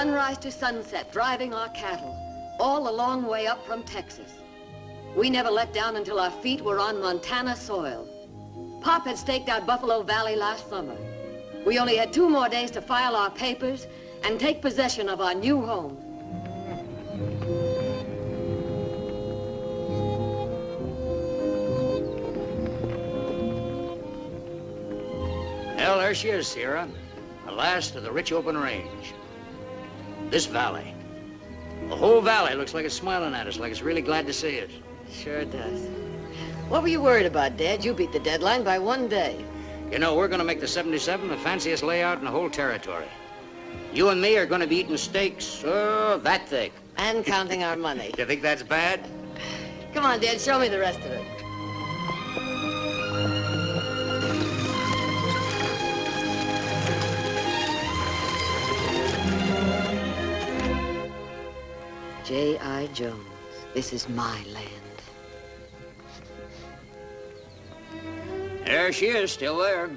sunrise to sunset, driving our cattle, all the long way up from Texas. We never let down until our feet were on Montana soil. Pop had staked out Buffalo Valley last summer. We only had 2 more days to file our papers and take possession of our new home. Well, there she is, Sierra. The last of the rich open range. This valley. The whole valley looks like it's smiling at us, like it's really glad to see us. Sure does. What were you worried about, Dad? You beat the deadline by 1 day. You know, we're gonna make the 77 the fanciest layout in the whole territory. You and me are gonna be eating steaks, that thick. And counting our money. You think that's bad? Come on, Dad, show me the rest of it. J.I. Jones, this is my land. There she is, still there.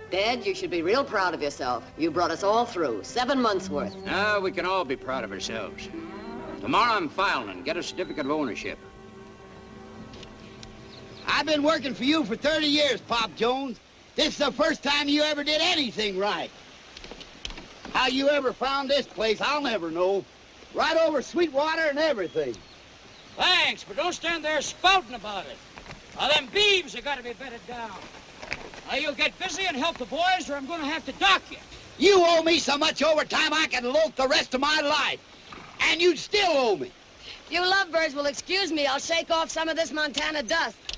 Dad, you should be real proud of yourself. You brought us all through, 7 months worth. Now, we can all be proud of ourselves. Tomorrow I'm filing and get a certificate of ownership. I've been working for you for 30 years, Pop Jones. This is the first time you ever did anything right. How you ever found this place, I'll never know. Right over Sweetwater and everything. Thanks, but don't stand there spouting about it. Now, them beeves have got to be bedded down. Now, you get busy and help the boys, or I'm going to have to dock you. You owe me so much overtime I can loaf the rest of my life. And you'd still owe me. If you lovebirds will excuse me, I'll shake off some of this Montana dust.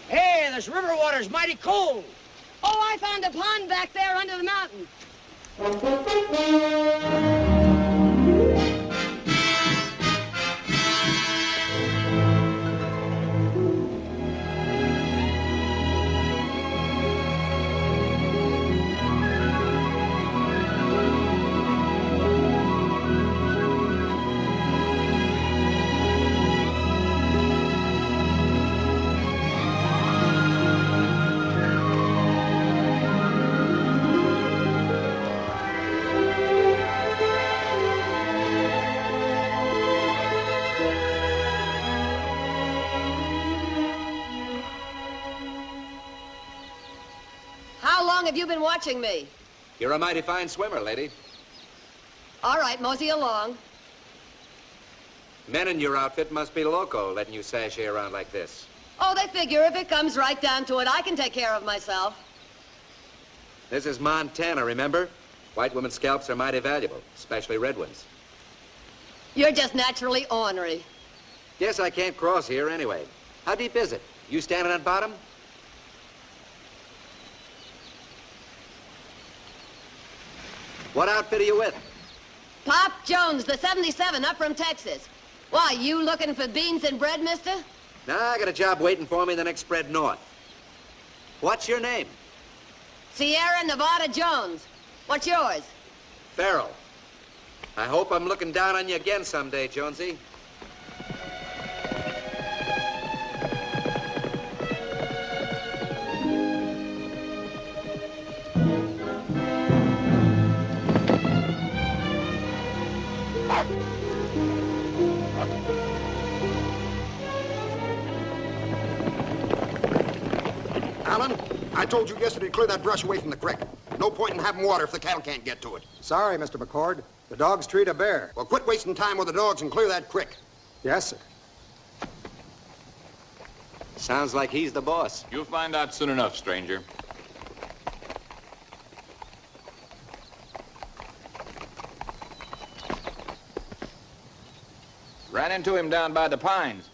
Hey, this river water's mighty cold. Oh, I found a pond back there under the mountain. How long have you been watching me? You're a mighty fine swimmer, lady. All right, mosey along. Men in your outfit must be loco, letting you sashay around like this. Oh, they figure if it comes right down to it, I can take care of myself. This is Montana, remember? White women's scalps are mighty valuable, especially red ones. You're just naturally ornery. Guess I can't cross here anyway. How deep is it? You standing on bottom? What outfit are you with? Pop Jones, the 77, up from Texas. Why, you looking for beans and bread, mister? Nah, I got a job waiting for me in the next spread north. What's your name? Sierra Nevada Jones. What's yours? Farrell. I hope I'm looking down on you again someday, Jonesy. Alan, I told you yesterday to clear that brush away from the creek. No point in having water if the cattle can't get to it. Sorry, Mr. McCord. The dogs treat a bear. Well, quit wasting time with the dogs and clear that creek. Yes, sir. Sounds like he's the boss. You'll find out soon enough, stranger. Ran into him down by the pines.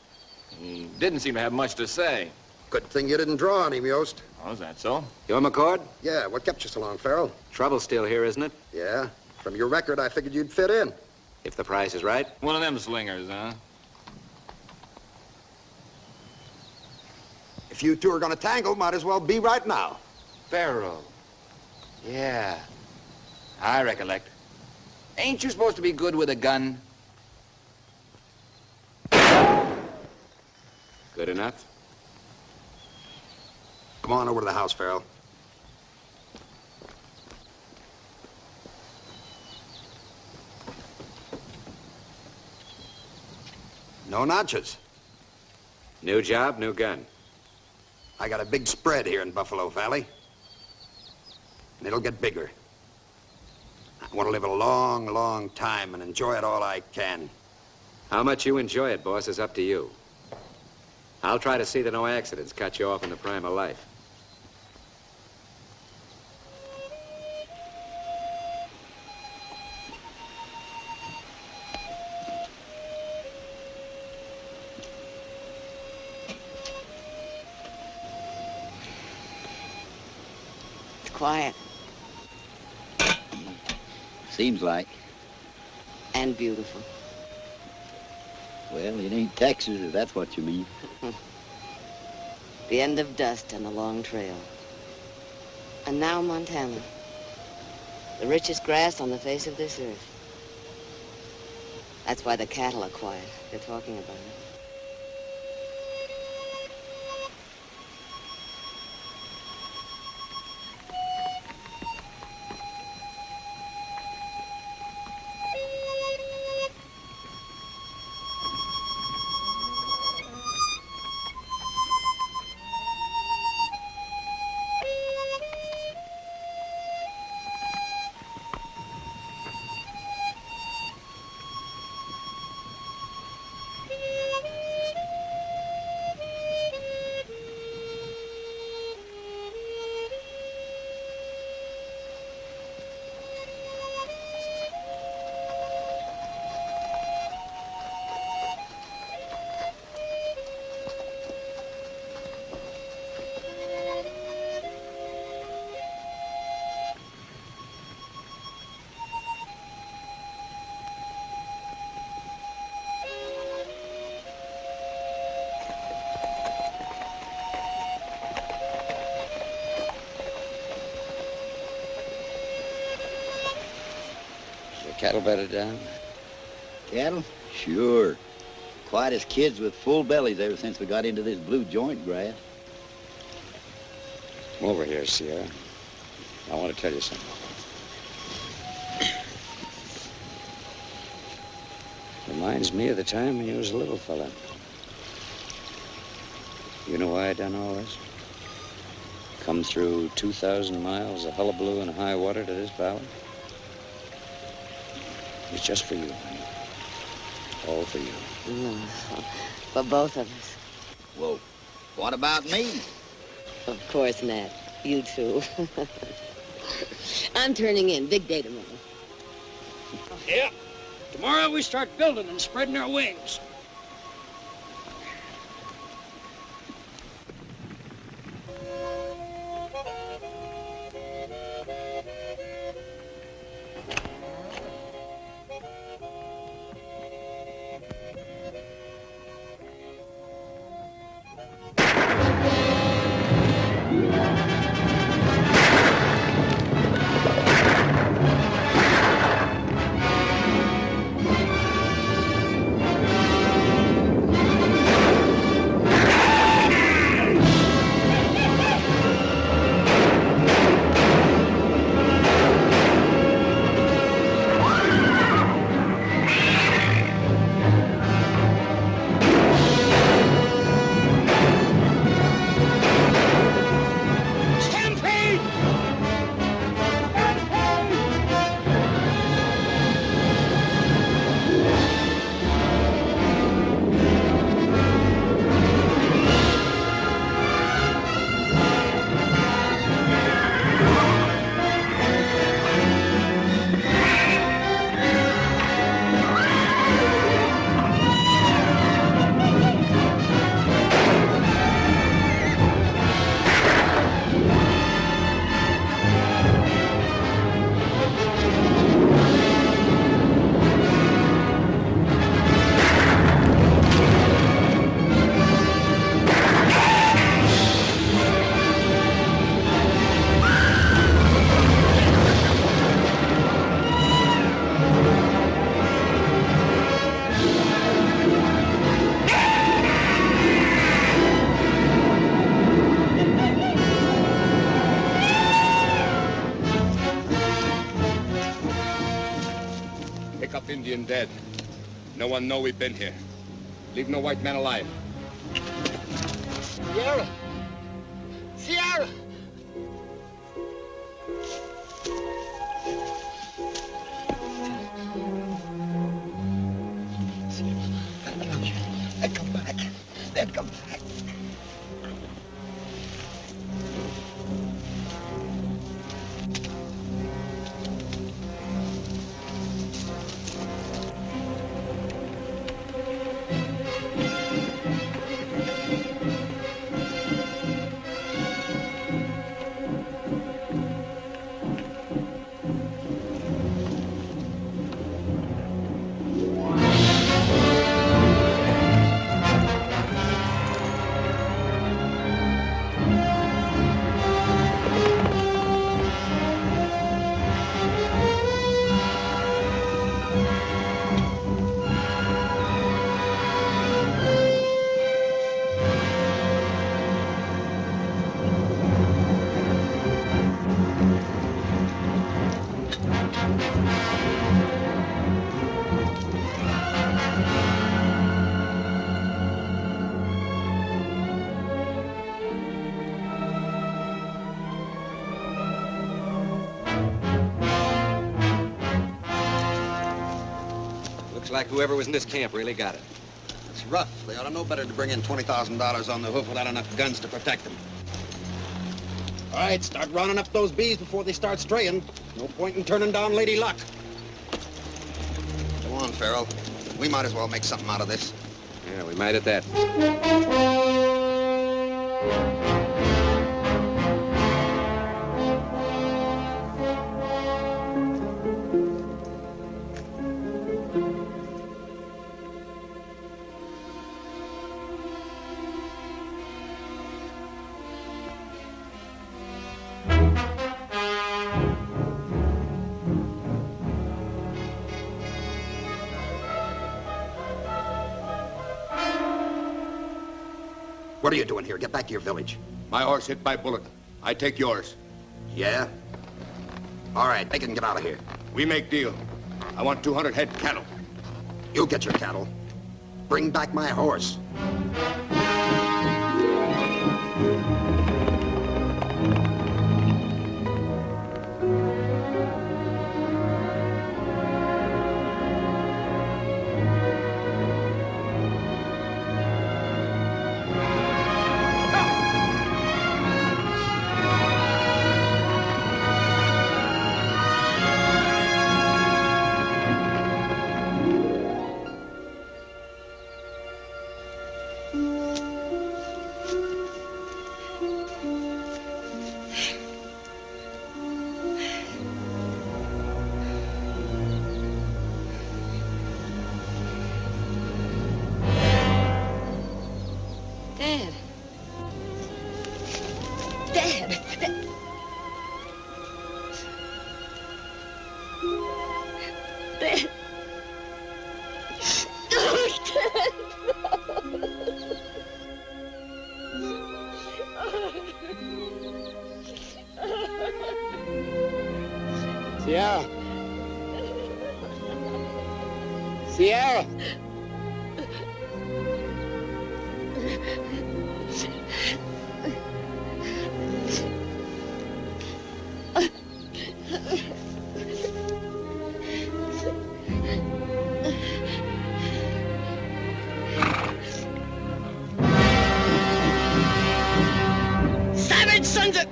He didn't seem to have much to say. Good thing you didn't draw on him, Yost. Oh, is that so? You're McCord? Yeah, what kept you so long, Farrell? Trouble's still here, isn't it? Yeah. From your record, I figured you'd fit in. If the price is right. One of them slingers, huh? If you two are gonna tangle, might as well be right now. Farrell. Yeah. I recollect. Ain't you supposed to be good with a gun? Good enough. Come on over to the house, Farrell. No notches. New job, new gun. I got a big spread here in Buffalo Valley. And it'll get bigger. I want to live a long, long time and enjoy it all I can. How much you enjoy it, boss, is up to you. I'll try to see that no accidents cut you off in the prime of life. It's quiet. Seems like. And beautiful. Well, it ain't Texas, if that's what you mean. The end of dust and the long trail. And now Montana. The richest grass on the face of this earth. That's why the cattle are quiet. They're talking about it. Cattle bedded down? Cattle? Sure. Quiet as kids with full bellies ever since we got into this blue joint grass. Come over here, Sierra. I want to tell you something. Reminds me of the time when you was a little fella. You know why I done all this? Come through 2,000 miles of hullabaloo and high water to this valley? It's just for you, honey. All for you. For both of us. Well, what about me? Of course, Nat. You too. I'm turning in. Big day tomorrow. Yeah. Tomorrow we start building and spreading our wings. Indian dead. No one know we've been here. Leave no white man alive. Sierra! Sierra! They'd come back. They'd come back. Looks like whoever was in this camp really got it. It's rough. They ought to know better to bring in $20,000 on the hoof without enough guns to protect them. All right, start rounding up those bees before they start straying. No point in turning down Lady Luck. Go on, Farrell. We might as well make something out of this. Yeah, we might at that. What are you doing here? Get back to your village. My horse hit by bullet. I take yours. Yeah? All right, they can get out of here. We make deal. I want 200 head cattle. You get your cattle. Bring back my horse. Sierra. Sierra. Savage sons of...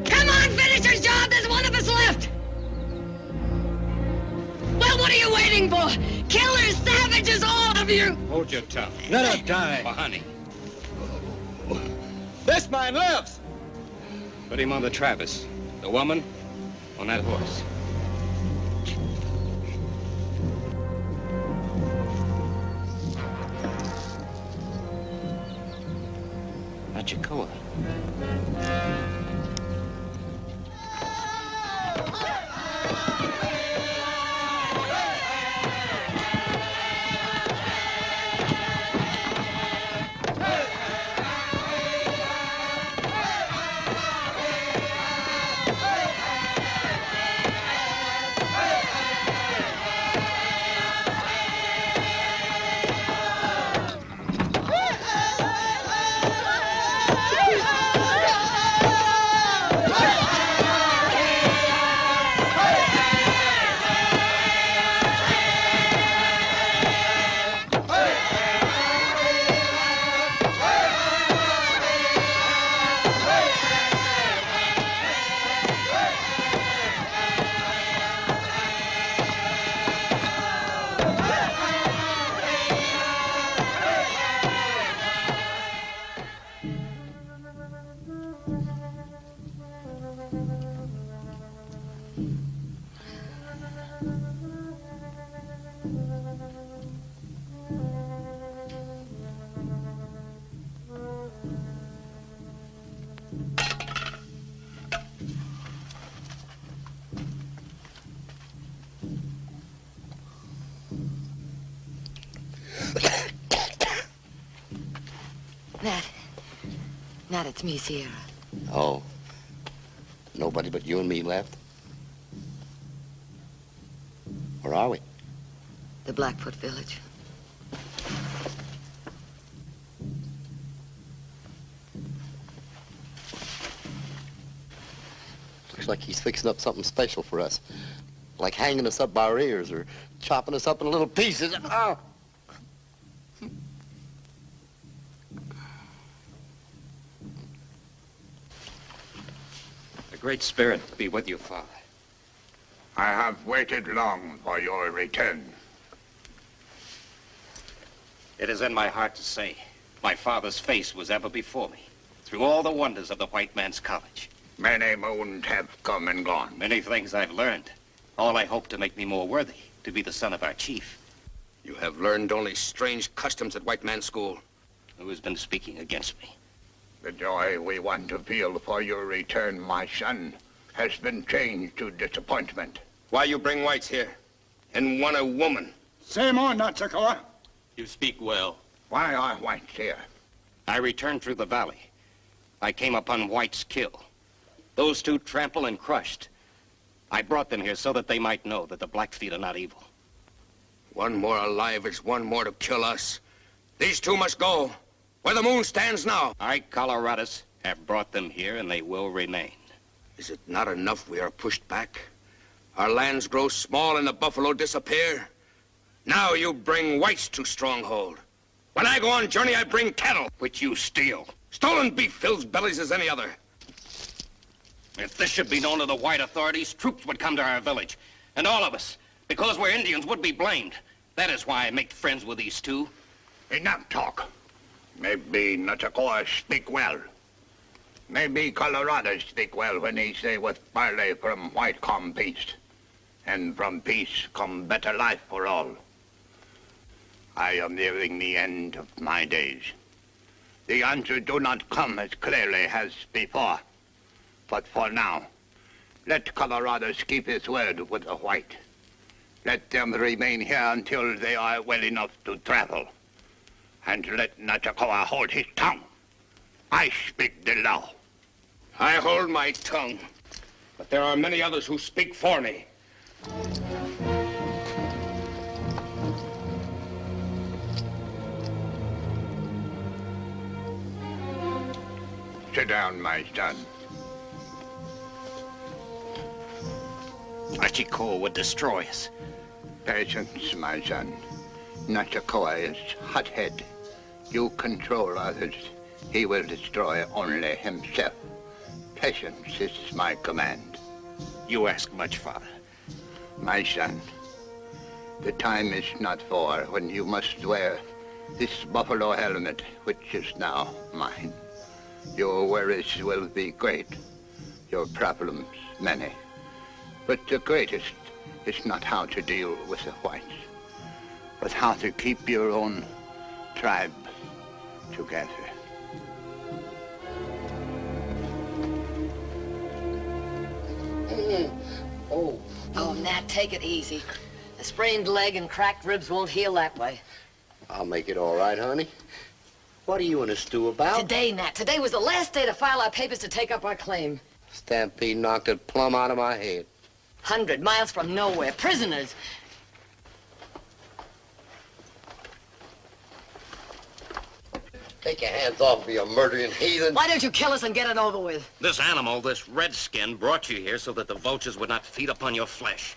Come on, finish your job. There's one of us left. Well, what are you waiting for? Killers, savages, all of you. Hold your tongue. Let her die. For honey. This man lives. Put him on the Travis. The woman on that horse. Jacoa. Nat, it's me, Sierra. Oh. Nobody but you and me left? Where are we? The Blackfoot village. Looks like he's fixing up something special for us. Like hanging us up by our ears or chopping us up in little pieces. Oh! The Great Spirit be with you, Father. I have waited long for your return. It is in my heart to say, my father's face was ever before me, through all the wonders of the white man's college. Many moons have come and gone. Many things I've learned, all I hope to make me more worthy to be the son of our chief. You have learned only strange customs at white man's school. Who has been speaking against me? The joy we want to feel for your return, my son, has been changed to disappointment. Why you bring whites here? And one a woman? Say more, Natsukawa. You speak well. Why are whites here? I returned through the valley. I came upon White's kill. Those two trampled and crushed. I brought them here so that they might know that the Blackfeet are not evil. One more alive is one more to kill us. These two must go. Where the moon stands now. I, Coloradus, have brought them here and they will remain. Is it not enough we are pushed back? Our lands grow small and the buffalo disappear. Now you bring whites to stronghold. When I go on journey, I bring cattle. Which you steal. Stolen beef fills bellies as any other. If this should be known to the white authorities, troops would come to our village. And all of us, because we're Indians, would be blamed. That is why I make friends with these two. Enough talk. Maybe Natsukawa speak well. Maybe Colorado speak well when he say with barley from white come peace. And from peace come better life for all. I am nearing the end of my days. The answer do not come as clearly as before. But for now, let Colorado keep his word with the white. Let them remain here until they are well enough to travel. And let Natsukawa hold his tongue. I speak the law. I hold my tongue, but there are many others who speak for me. Sit down, my son. Achiko would destroy us. Patience, my son. Natsukawa is hothead. You control others. He will destroy only himself. Patience is my command. You ask much, Father. My son, the time is not far when you must wear this buffalo helmet, which is now mine. Your worries will be great, your problems many. But the greatest is not how to deal with the whites, but how to keep your own tribe together. Oh, Nat, take it easy. A sprained leg and cracked ribs won't heal that way. I'll make it all right, honey. What are you in a stew about? Today, Nat, today was the last day to file our papers to take up our claim. Stampede knocked it plumb out of my head. 100 miles from nowhere, prisoners. Take your hands off me, you murdering heathen. Why don't you kill us and get it over with? This animal, this redskin, brought you here so that the vultures would not feed upon your flesh.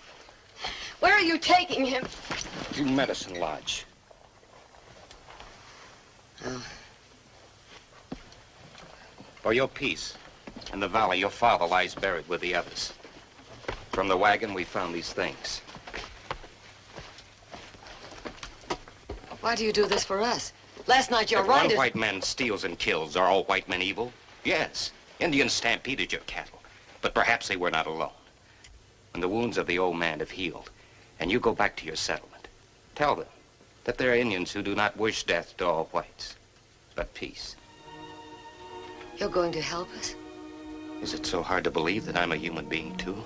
Where are you taking him? To Medicine Lodge. Oh. For your peace. In the valley, your father lies buried with the others. From the wagon, we found these things. Why do you do this for us? Last night your If one riders... white man steals and kills, are all white men evil? Yes. Indians stampeded your cattle. But perhaps they were not alone. When the wounds of the old man have healed, and you go back to your settlement, tell them that there are Indians who do not wish death to all whites, but peace. You're going to help us? Is it so hard to believe that I'm a human being, too?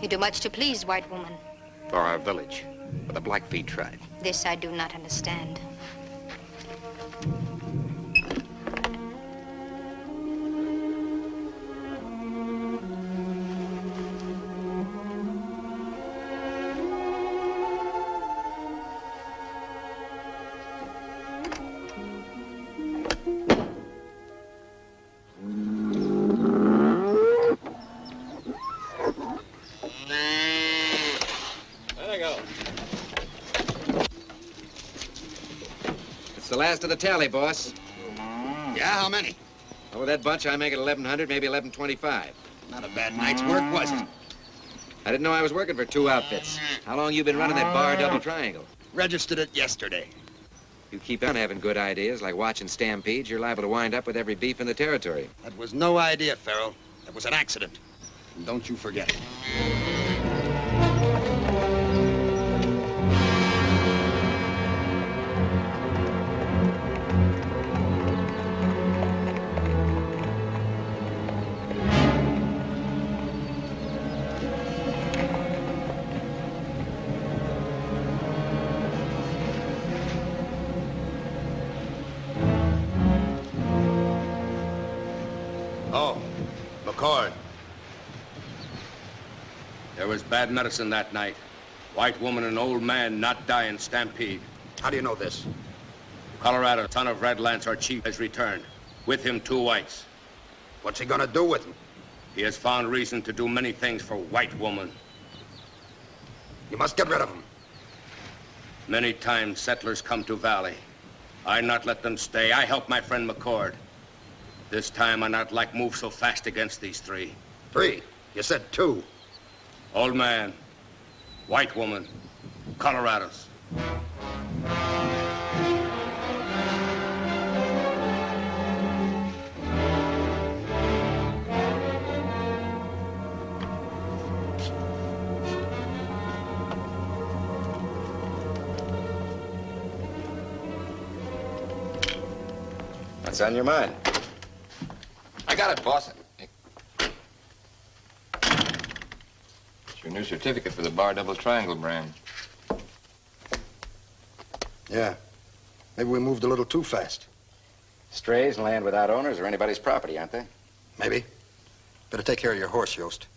You do much to please, white woman. For our village, for the Blackfeet tribe. This I do not understand. The last of the tally, boss. Yeah, how many? Over that bunch, I make it 1,100, maybe 1,125. Not a bad night's work, was it? I didn't know I was working for 2 outfits. How long you been running that bar double triangle? Registered it yesterday. You keep on having good ideas, like watching stampedes, you're liable to wind up with every beef in the territory. That was no idea, Farrell. That was an accident. And don't you forget it. Oh, McCord. There was bad medicine that night. White woman and old man not die in stampede. How do you know this? Colorado, son of Red Lance, our chief, has returned. With him, 2 whites. What's he gonna do with them? He has found reason to do many things for white woman. You must get rid of them. Many times settlers come to Valley. I not let them stay. I help my friend McCord. This time I not like move so fast against these 3. 3? You said 2. Old man, white woman, Colorados. What's on your mind? I got it, boss. It's your new certificate for the bar double triangle brand. Yeah. Maybe we moved a little too fast. Strays and land without owners are anybody's property, aren't they? Maybe. Better take care of your horse, Yost.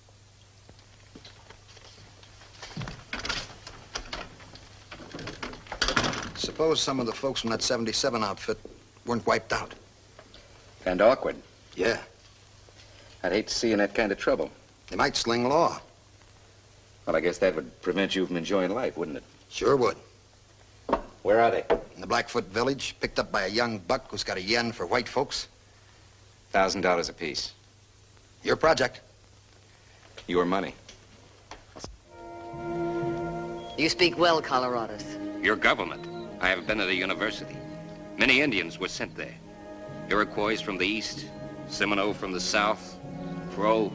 Suppose some of the folks from that 77 outfit weren't wiped out. And awkward. Yeah. I'd hate to see you in that kind of trouble. They might sling law. Well, I guess that would prevent you from enjoying life, wouldn't it? Sure would. Where are they? In the Blackfoot village, picked up by a young buck who's got a yen for white folks. $1,000 apiece. Your project. Your money. You speak well, Colorados. Your government. I have been at a university. Many Indians were sent there. Iroquois from the east, Seminole from the south, Crow,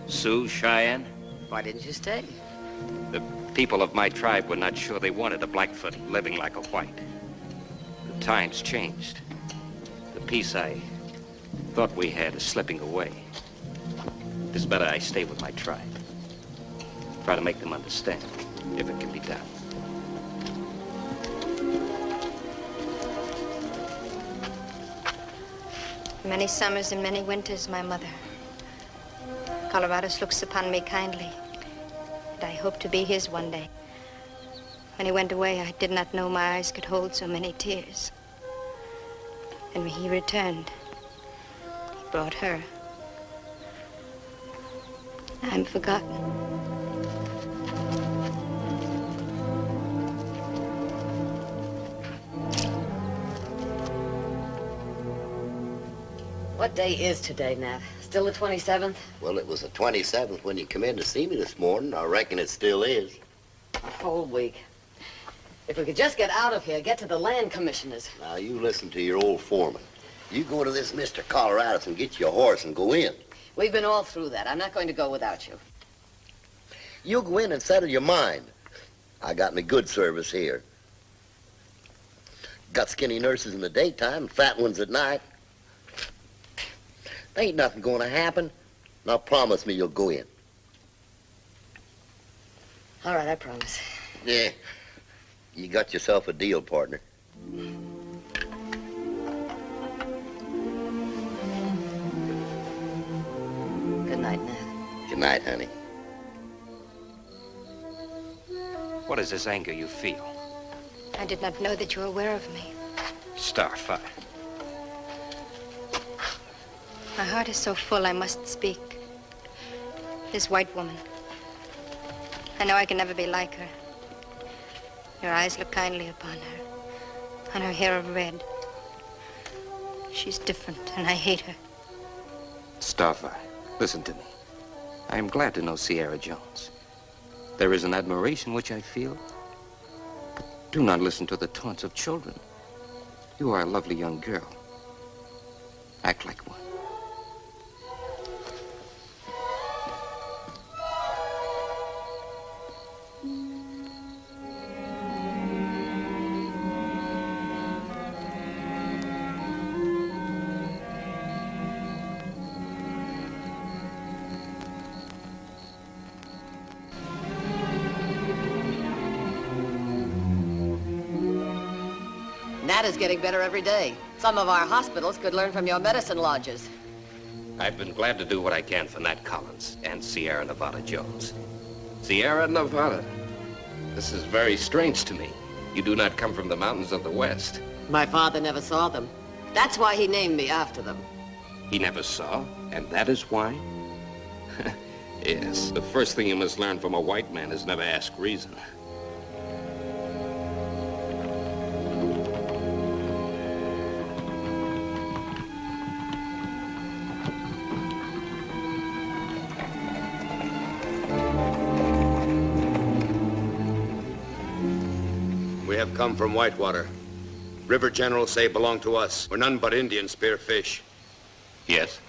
Sioux, Cheyenne. Why didn't you stay? The people of my tribe were not sure they wanted a Blackfoot living like a white. The times changed. The peace I thought we had is slipping away. It is better I stay with my tribe. Try to make them understand, if it can be done. Many summers and many winters, my mother. Colorados looks upon me kindly, and I hope to be his one day. When he went away, I did not know my eyes could hold so many tears. And when he returned, he brought her. I'm forgotten. What day is today, Nat? Still the 27th? Well, it was the 27th when you come in to see me this morning. I reckon it still is. A whole week. If we could just get out of here, get to the land commissioners. Now, you listen to your old foreman. You go to this Mr. Colorado's and get your horse and go in. We've been all through that. I'm not going to go without you. You go in and settle your mind. I got me good service here. Got skinny nurses in the daytime and fat ones at night. Ain't nothing going to happen. Now promise me you'll go in. All right, I promise. Yeah. You got yourself a deal, partner. Good night, Ned. Good night, honey. What is this anger you feel? I did not know that you were aware of me. Starfire. My heart is so full I must speak. This white woman. I know I can never be like her. Your eyes look kindly upon her. And her hair of red. She's different, and I hate her. Starfire, listen to me. I am glad to know Sierra Jones. There is an admiration which I feel. But do not listen to the taunts of children. You are a lovely young girl. Act like one. Nat is getting better every day. Some of our hospitals could learn from your medicine lodges. I've been glad to do what I can for Nat Collins and Sierra Nevada Jones. Sierra Nevada. This is very strange to me. You do not come from the mountains of the West. My father never saw them. That's why he named me after them. He never saw, and that is why? Yes, the first thing you must learn from a white man is never ask reason. We have come from Whitewater. River generals say belong to us, where none but Indians spear fish. Yes?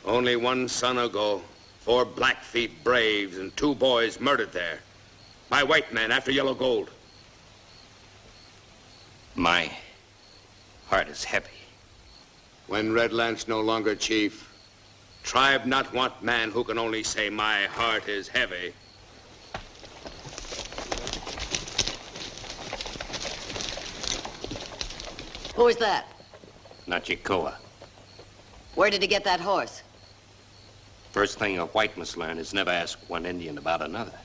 Only 1 son ago, 4 Blackfeet braves and 2 boys murdered there. By white men after yellow gold. My heart is heavy. When Red Lance no longer chief, tribe not want man who can only say, my heart is heavy. Who is that? Nachikoa. Where did he get that horse? First thing a white must learn is never ask one Indian about another.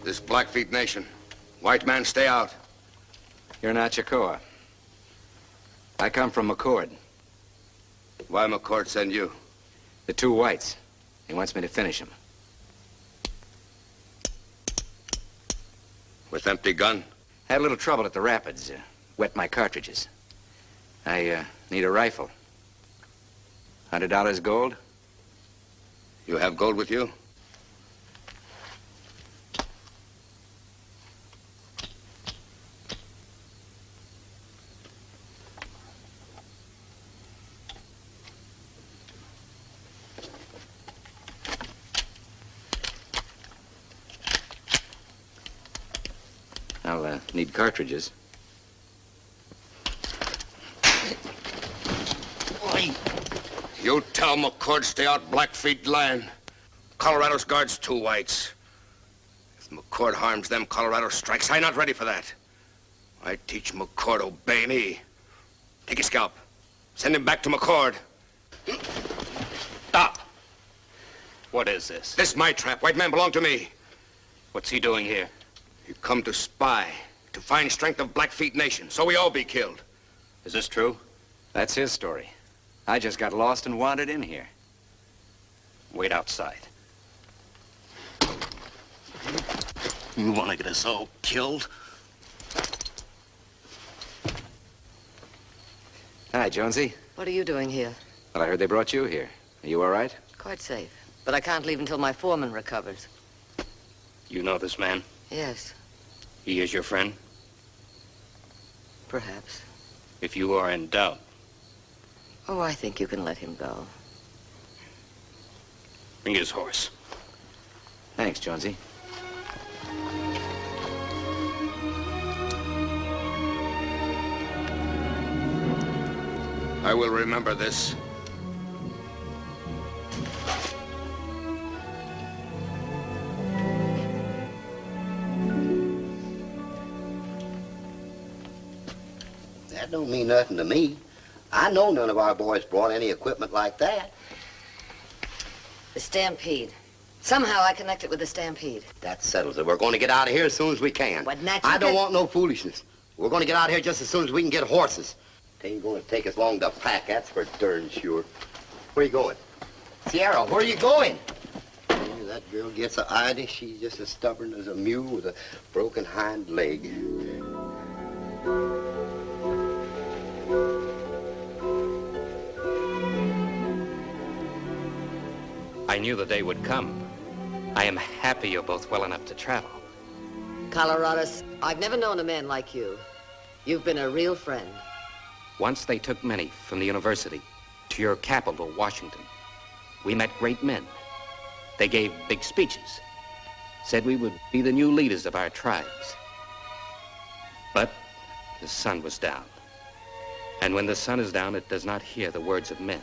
This Blackfeet nation. White man, stay out. You're not Chikoa. I come from McCord. Why McCord send you? The 2 whites. He wants me to finish him. With empty gun? Had a little trouble at the rapids. Wet my cartridges. I need a rifle. $100 gold? You have gold with you? I'll need cartridges. You tell McCord stay out Blackfeet land. Colorado's guards 2 whites. If McCord harms them, Colorado strikes. I'm not ready for that. I teach McCord obey me. Take his scalp. Send him back to McCord. Stop! What is this? This is my trap. White men belong to me. What's he doing here? You come to spy, to find strength of Blackfeet nation, so we all be killed. Is this true? That's his story. I just got lost and wandered in here. Wait outside. You want to get us all killed? Hi, Jonesy. What are you doing here? Well, I heard they brought you here. Are you all right? Quite safe. But I can't leave until my foreman recovers. You know this man? Yes, He is your friend? perhaps. If you are in doubt, Oh, I think you can let him go. bring his horse. Thanks, Jonesy. I will remember this. That don't mean nothing to me. I know none of our boys brought any equipment like that. The stampede. Somehow I connect it with the stampede. That settles it. We're going to get out of here as soon as we can. What, Nat, I you don't can- want no foolishness. We're going to get out of here just as soon as we can get horses. It ain't going to take us long to pack, that's for darn sure. Where you going? Sierra, where are you going? Yeah, that girl gets an idea. She's just as stubborn as a mule with a broken hind leg. I knew the day would come. I am happy you're both well enough to travel. Coloradus, I've never known a man like you. You've been a real friend. Once they took many from the university to your capital, Washington. We met great men. They gave big speeches, said we would be the new leaders of our tribes. But the sun was down. And when the sun is down, it does not hear the words of men.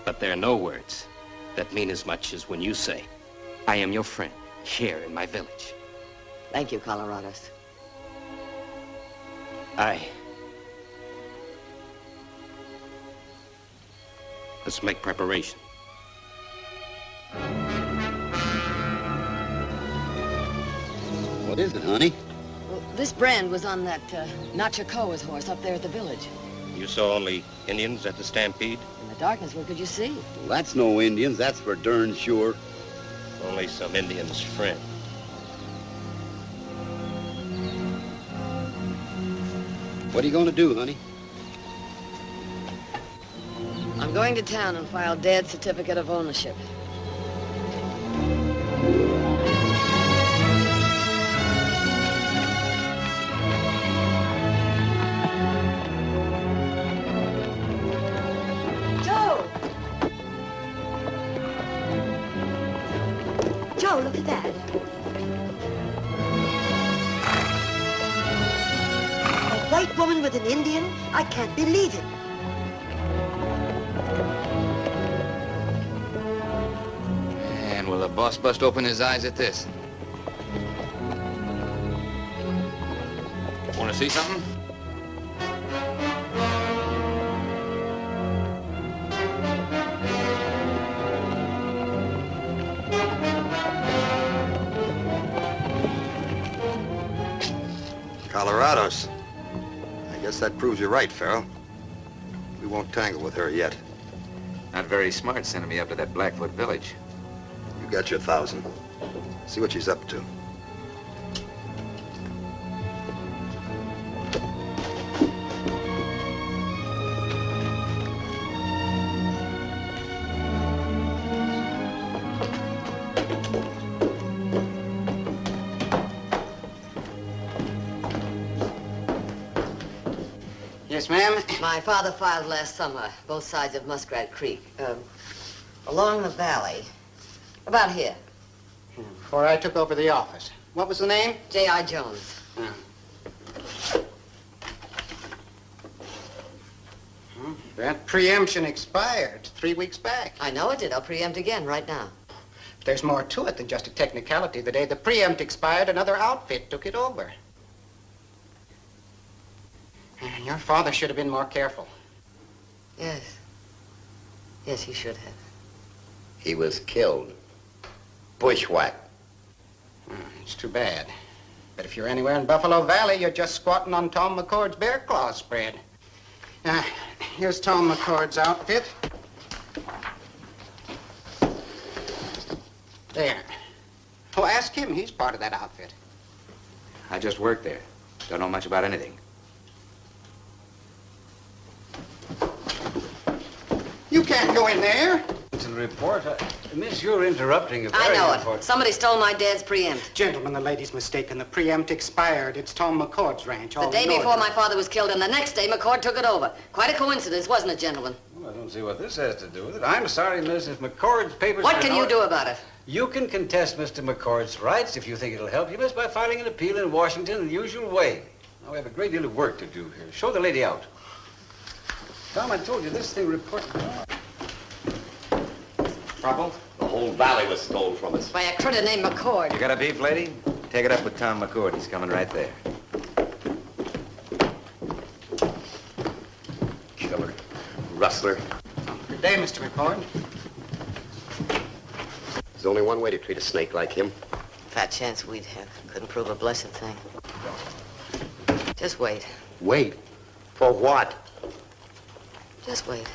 But there are no words that mean as much as when you say, I am your friend here in my village. Thank you, Coloradus. Let's make preparation. What is it, honey? Well, this brand was on that Nachakoa's horse up there at the village. You saw only Indians at the stampede? In the darkness, what could you see? Well, that's no Indians, that's for darn sure. Only some Indian's friend. What are you going to do, honey? I'm going to town and file Dad's certificate of ownership. Joe! Joe, look at that. A white woman with an Indian? I can't believe it. And will the boss bust open his eyes at this? Want to see something? Colorado's. I guess that proves you're right, Farrell. We won't tangle with her yet. Not very smart sending me up to that Blackfoot village. You got your 1,000. See what she's up to. Yes, ma'am? My father filed last summer, both sides of Muskrat Creek. Along the valley. About here. Before I took over the office. What was the name? J.I. Jones. That preemption expired 3 weeks back. I know it did. I'll preempt again right now. There's more to it than just a technicality. The day the preempt expired, another outfit took it over. And your father should have been more careful. Yes. Yes, he should have. He was killed. Bushwhacked. It's too bad. But if you're anywhere in Buffalo Valley, you're just squatting on Tom McCord's bear claw spread. Here's Tom McCord's outfit. There. Oh, ask him. He's part of that outfit. I just work there. Don't know much about anything. You can't go in there. It's a report. Miss, you're interrupting a very I know important... it. Somebody stole my dad's preempt. Gentlemen, the lady's mistaken. The preempt expired. It's Tom McCord's ranch. The day before my father was killed, and the next day McCord took it over. Quite a coincidence, wasn't it, gentlemen? Well, I don't see what this has to do with it. I'm sorry, Mrs. McCord's papers... What can you do about it? You can contest Mr. McCord's rights if you think it'll help you, miss, by filing an appeal in Washington in the usual way. Now, we have a great deal of work to do here. Show the lady out. Tom, I told you this thing reported... Trouble? The whole valley was stole from us. By a critter named McCord. You got a beef, lady? Take it up with Tom McCord. He's coming right there. Killer. Rustler. Good day, Mr. McCord. There's only one way to treat a snake like him. Fat chance we'd have. Couldn't prove a blessed thing. Just wait. Wait? For what? Just wait.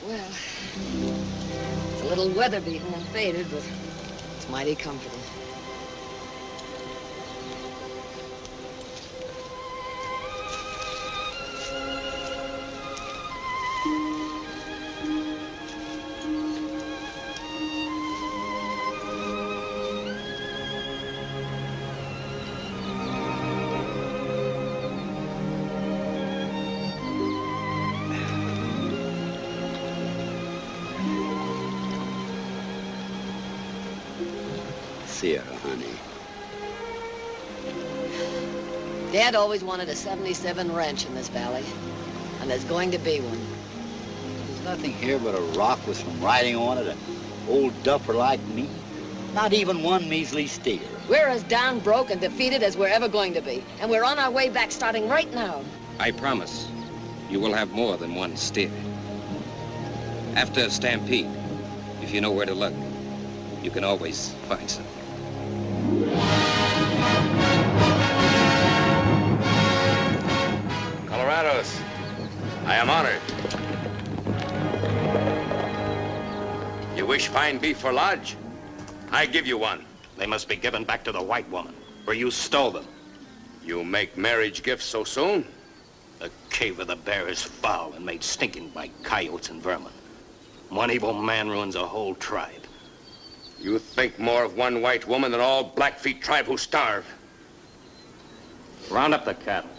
Well, it's a little weather-beaten and faded, but it's mighty comforting. Sierra, honey. Dad always wanted a 77 ranch in this valley, and there's going to be one. There's nothing here but a rock with some writing on it, an old duffer like me. Not even one measly steer. We're as down, broke, and defeated as we're ever going to be, and we're on our way back starting right now. I promise you will have more than one steer. After a stampede, if you know where to look, you can always find something. Colorados, I am honored. You wish fine beef for lodge? I give you one. They must be given back to the white woman, for you stole them. You make marriage gifts so soon? The cave of the bear is foul and made stinking by coyotes and vermin. One evil man ruins a whole tribe. You think more of one white woman than all Blackfeet tribe who starve. Round up the cattle.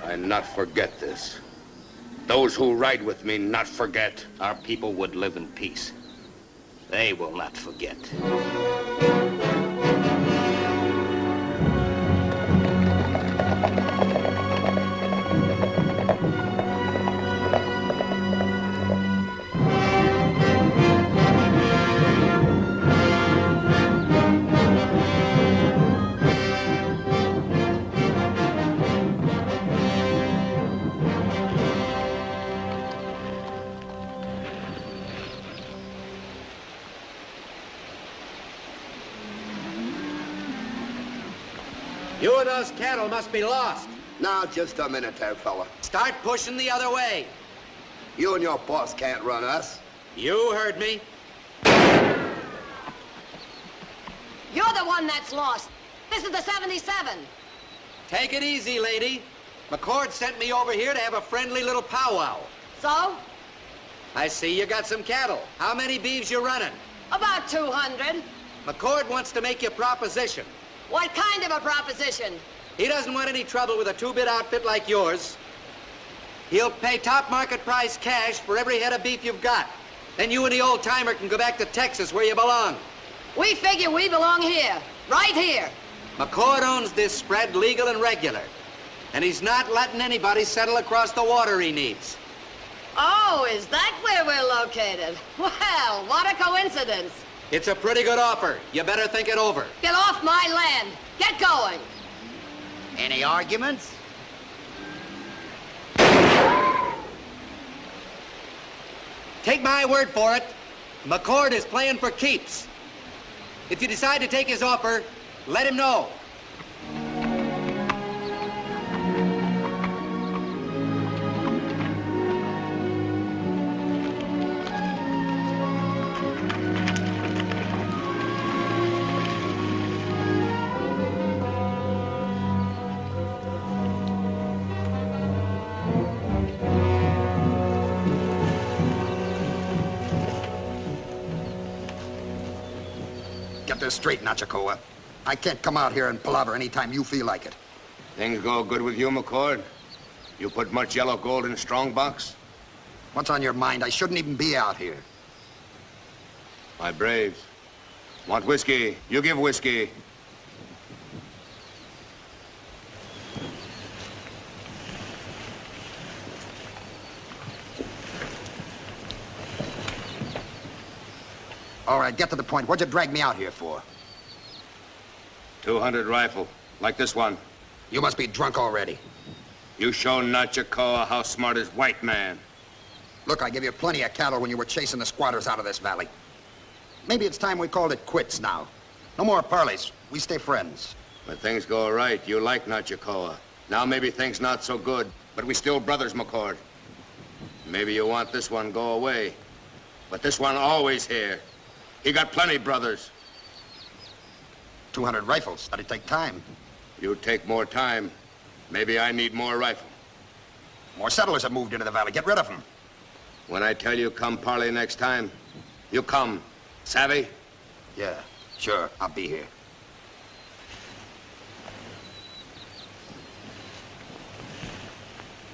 I not forget this. Those who ride with me not forget. Our people would live in peace. They will not forget. You and those cattle must be lost. Now, just a minute there, fella. Start pushing the other way. You and your boss can't run us. You heard me. You're the one that's lost. This is the 77. Take it easy, lady. McCord sent me over here to have a friendly little powwow. So? I see you got some cattle. How many beeves you running? About 200. McCord wants to make you a proposition. What kind of a proposition? He doesn't want any trouble with a two-bit outfit like yours. He'll pay top market price cash for every head of beef you've got. Then you and the old-timer can go back to Texas where you belong. We figure we belong here, right here. McCord owns this spread legal and regular. And he's not letting anybody settle across the water he needs. Oh, is that where we're located? Well, what a coincidence. It's a pretty good offer. You better think it over. Get off my land. Get going. Any arguments? Take my word for it, McCord is playing for keeps. If you decide to take his offer, let him know. get this straight, Nachakoa. I can't come out here and palaver anytime you feel like it. Things go good with you, McCord? You put much yellow gold in a strong box? What's on your mind? I shouldn't even be out here. My braves. Want whiskey? You give whiskey. All right, get to the point. What'd you drag me out here for? 200 rifle, like this one. You must be drunk already. You show Nachakoa how smart is white man. Look, I gave you plenty of cattle when you were chasing the squatters out of this valley. Maybe it's time we called it quits now. No more parleys. We stay friends. When things go right, you like Nachakoa. Now maybe things not so good, but we still brothers, McCord. Maybe you want this one go away, but this one always here. He got plenty brothers. 200 rifles. That'd take time. You take more time. Maybe I need more rifle. More settlers have moved into the valley. Get rid of them. When I tell you come parley next time, you come. Savvy? Yeah, sure. I'll be here.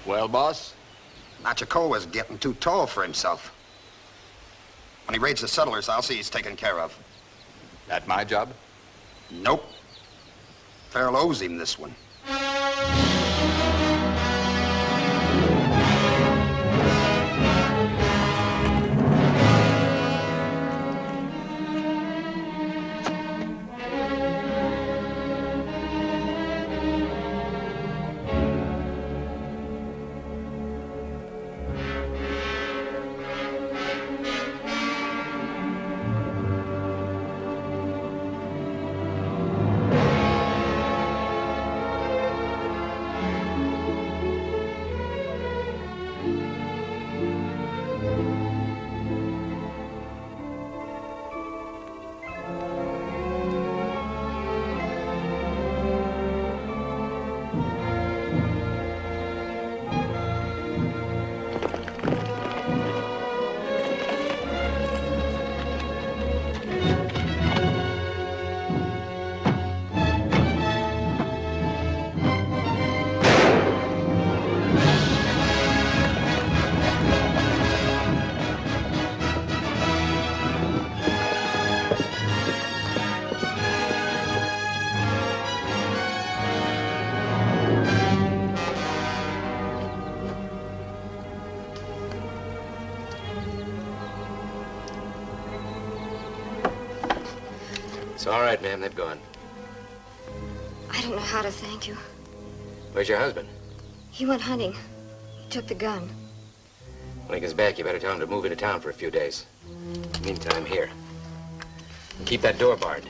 Well, boss? Nachakoa's getting too tall for himself. When he raids the settlers, I'll see he's taken care of. That my job? Nope. Farrell owes him this one. It's all right, ma'am. They've gone. I don't know how to thank you. Where's your husband? He went hunting. He took the gun. When he gets back, you better tell him to move into town for a few days. Meantime, here. And keep that door barred.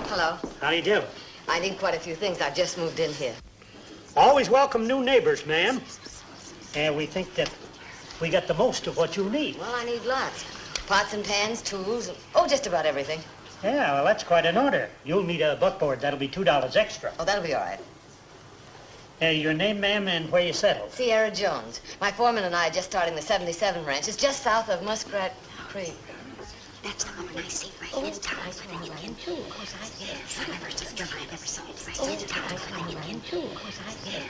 Hello. How do you do? I need quite a few things. I've just moved in here. Always welcome new neighbors, ma'am. And we think that we got the most of what you need. Well, I need lots. Pots and pans, tools, and, oh, just about everything. Yeah, well, that's quite an order. You'll need a buckboard. That'll be $2 extra. Oh, that'll be all right. Your name, ma'am, and where you settled? Sierra Jones. My foreman and I are just starting the 77 ranch. It's just south of Muskrat Creek. That's the woman I see right in town with an Indian too. Yes, I never saw her. I never saw it right in town with an Indian too. Yes.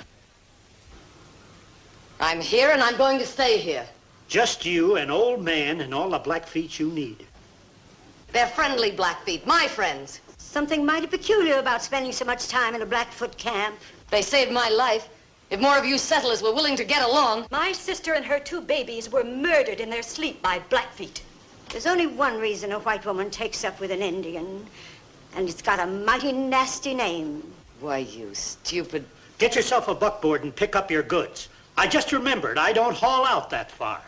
I'm here and I'm going to stay here. Just you, an old man, and all the Blackfeet you need. They're friendly Blackfeet, my friends. Something mighty peculiar about spending so much time in a Blackfoot camp. They saved my life. If more of you settlers were willing to get along. My sister and her 2 babies were murdered in their sleep by Blackfeet. There's only one reason a white woman takes up with an Indian, and it's got a mighty nasty name. Why, you stupid... Get yourself a buckboard and pick up your goods. I just remembered, I don't haul out that far.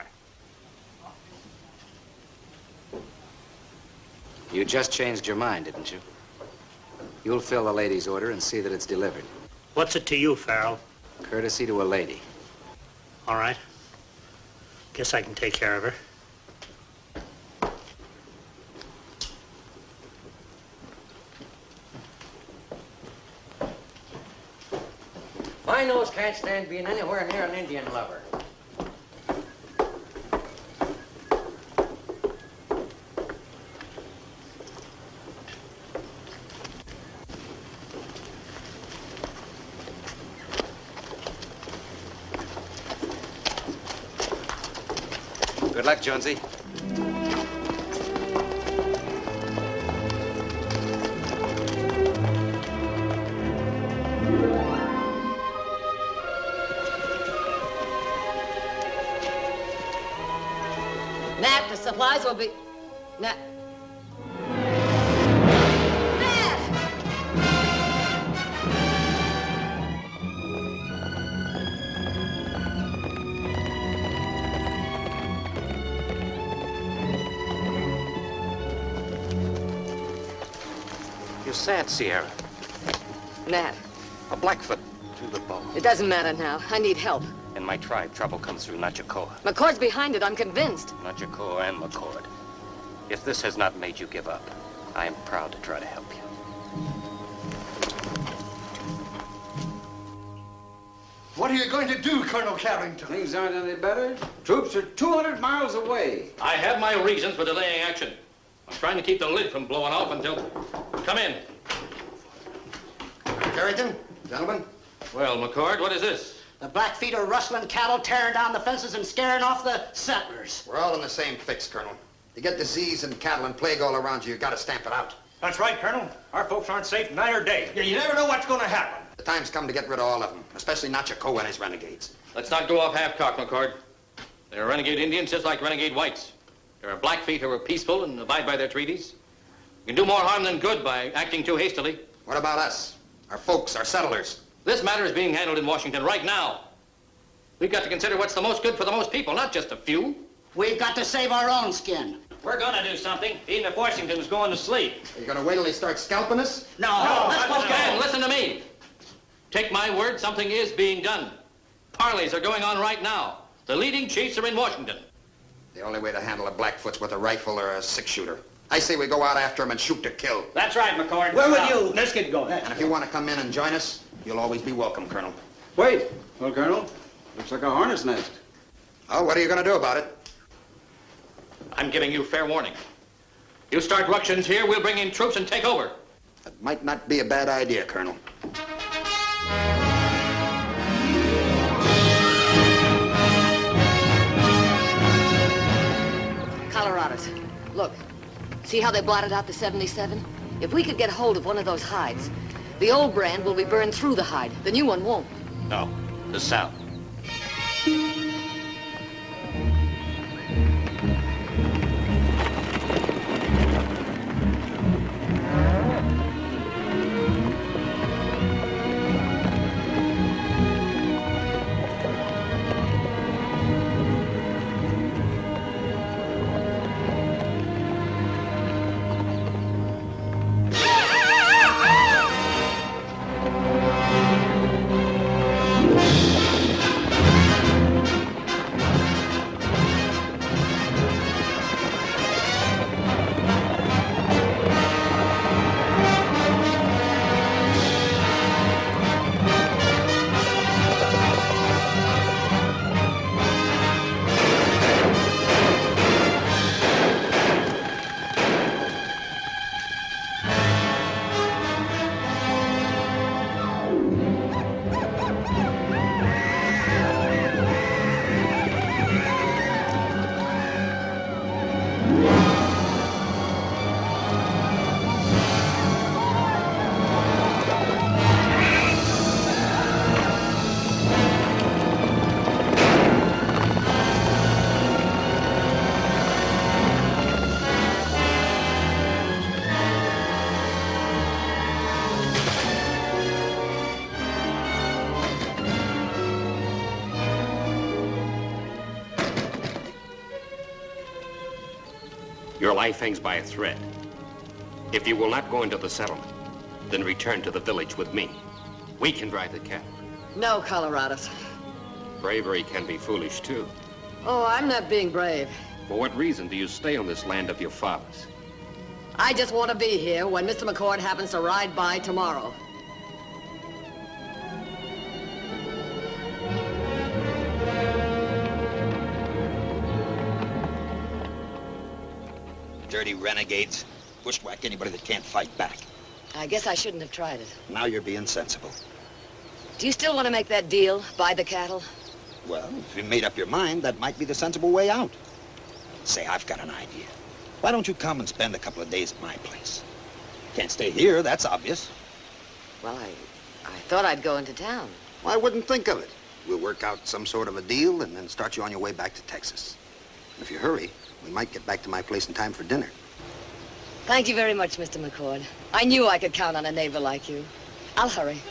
You just changed your mind, didn't you? You'll fill the lady's order and see that it's delivered. What's it to you, Farrell? Courtesy to a lady. All right. Guess I can take care of her. My My nose can't stand being anywhere near an Indian lover. Good luck, Jonesy. Nat, the supplies will be... Nat... You're sad, Sierra. Nat, A Blackfoot to the bone. it doesn't matter now. I need help. In my tribe, trouble comes through Nachacoa. McCord's behind it, I'm convinced. Nachacoa and McCord. If this has not made you give up, I am proud to try to help you. What are you going to do, Colonel Carrington? Things aren't any better. Troops are 200 miles away. I have my reasons for delaying action. I'm trying to keep the lid from blowing off until... Come in. Carrington, gentlemen. Well, McCord, what is this? The Blackfeet are rustling cattle, tearing down the fences, and scaring off the settlers. We're all in the same fix, Colonel. You get disease and cattle and plague all around you, you gotta stamp it out. That's right, Colonel. Our folks aren't safe night or day. You never know what's going to happen. The time's come to get rid of all of them, especially Nachacoa and his renegades. Let's not go off half-cocked, McCord. There are renegade Indians just like renegade whites. There are Blackfeet who are peaceful and abide by their treaties. You can do more harm than good by acting too hastily. What about us? Our folks, our settlers? This matter is being handled in Washington right now. We've got to consider what's the most good for the most people, not just a few. We've got to save our own skin. We're gonna do something, even if Washington's going to sleep. Are you gonna wait till they start scalping us? No, Stan, listen to me. Take my word, something is being done. Parleys are going on right now. The leading chiefs are in Washington. The only way to handle a Blackfoot's with a rifle or a six-shooter. I say we go out after him and shoot to kill. That's right, McCord. Where with you? Let's get going. And if you want to come in and join us, you'll always be welcome, Colonel. Wait. Well, Colonel, looks like a hornet's nest. Oh, what are you going to do about it? I'm giving you fair warning. You start ructions here, we'll bring in troops and take over. That might not be a bad idea, Colonel. Colorados, look. See how they blotted out the 77? If we could get hold of one of those hides, the old brand will be burned through the hide. The new one won't. No, the South. Your life hangs by a thread. If you will not go into the settlement, then return to the village with me. We can drive the cattle. No, Colorados. Bravery can be foolish, too. Oh, I'm not being brave. For what reason do you stay on this land of your fathers? I just want to be here when Mr. McCord happens to ride by tomorrow. dirty renegades. Bushwhack anybody that can't fight back. I guess I shouldn't have tried it. Now you're being sensible. Do you still want to make that deal, buy the cattle? Well, if you made up your mind, that might be the sensible way out. Say, I've got an idea. Why don't you come and spend a couple of days at my place? Can't stay here, that's obvious. Well, I thought I'd go into town. Well, I wouldn't think of it. We'll work out some sort of a deal and then start you on your way back to Texas. If you hurry, we might get back to my place in time for dinner. Thank you very much, Mr. McCord. I knew I could count on a neighbor like you. I'll hurry.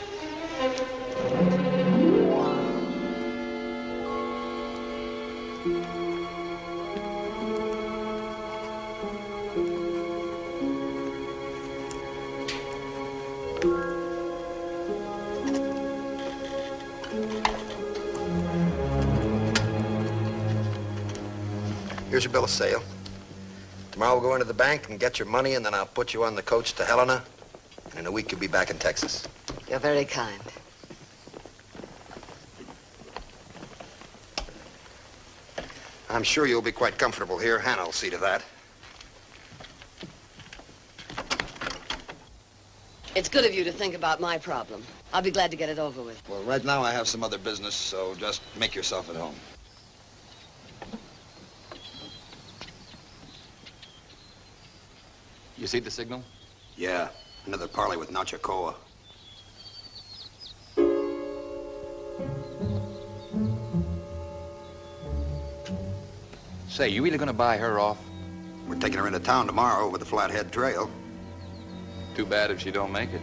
Here's your bill of sale. Tomorrow we'll go into the bank and get your money, and then I'll put you on the coach to Helena. And in a week, you'll be back in Texas. You're very kind. I'm sure you'll be quite comfortable here. Hannah'll see to that. It's good of you to think about my problem. I'll be glad to get it over with. Well, right now I have some other business, so just make yourself at home. You see the signal? Yeah, another parley with Nachacoa. Say, you really gonna buy her off? We're taking her into town tomorrow over the Flathead Trail. Too bad if she don't make it.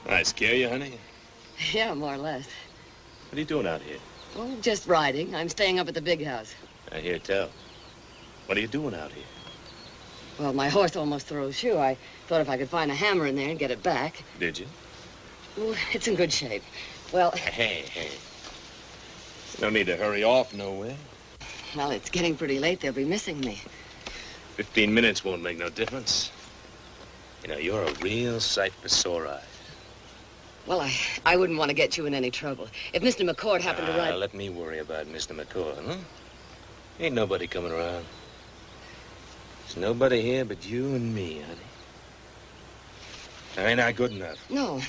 I scare you, honey? Yeah, more or less. What are you doing out here? Oh, just riding. I'm staying up at the big house. I hear tell. What are you doing out here? Well, my horse almost threw a shoe. I thought if I could find a hammer in there and get it back. Did you? Oh, it's in good shape. Well... Hey. No need to hurry off nowhere. Well, it's getting pretty late. They'll be missing me. 15 minutes won't make no difference. You know, you're a real sight for sore eyes. Well, I wouldn't want to get you in any trouble. If Mr. McCord happened to ride... Let me worry about Mr. McCord, huh? Ain't nobody coming around. There's nobody here but you and me, honey. Now, ain't I good enough? No.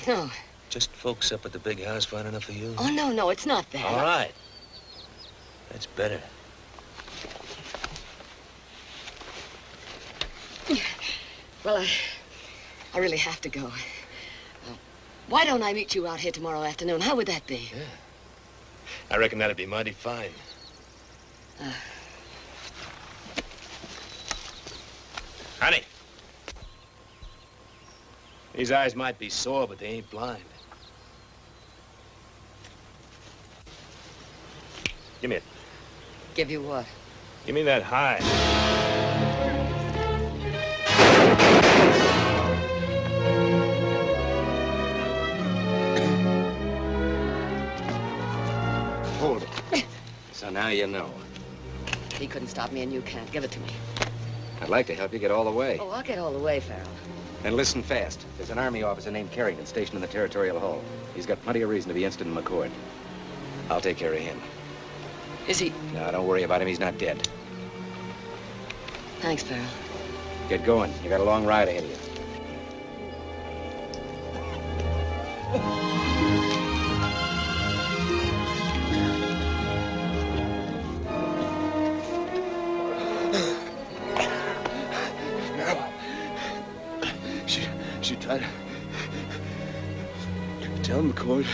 Just folks up at the big house fine enough for you? Oh, no, it's not that. All right. That's better. Well, I really have to go. Why don't I meet you out here tomorrow afternoon? How would that be? Yeah. I reckon that'd be mighty fine. Honey. His eyes might be sore, but they ain't blind. Give me it. Give you what? Give me that hide. Hold it. So now you know. He couldn't stop me, and you can't. Give it to me. I'd like to help you get all the way. Oh, I'll get all the way, Farrell. Then listen fast. There's an Army officer named Carrington stationed in the Territorial Hall. He's got plenty of reason to be interested in McCord. I'll take care of him. Is he? No, don't worry about him. He's not dead. Thanks, Farrell. Get going. You got a long ride ahead of you. She tried to tell McCord.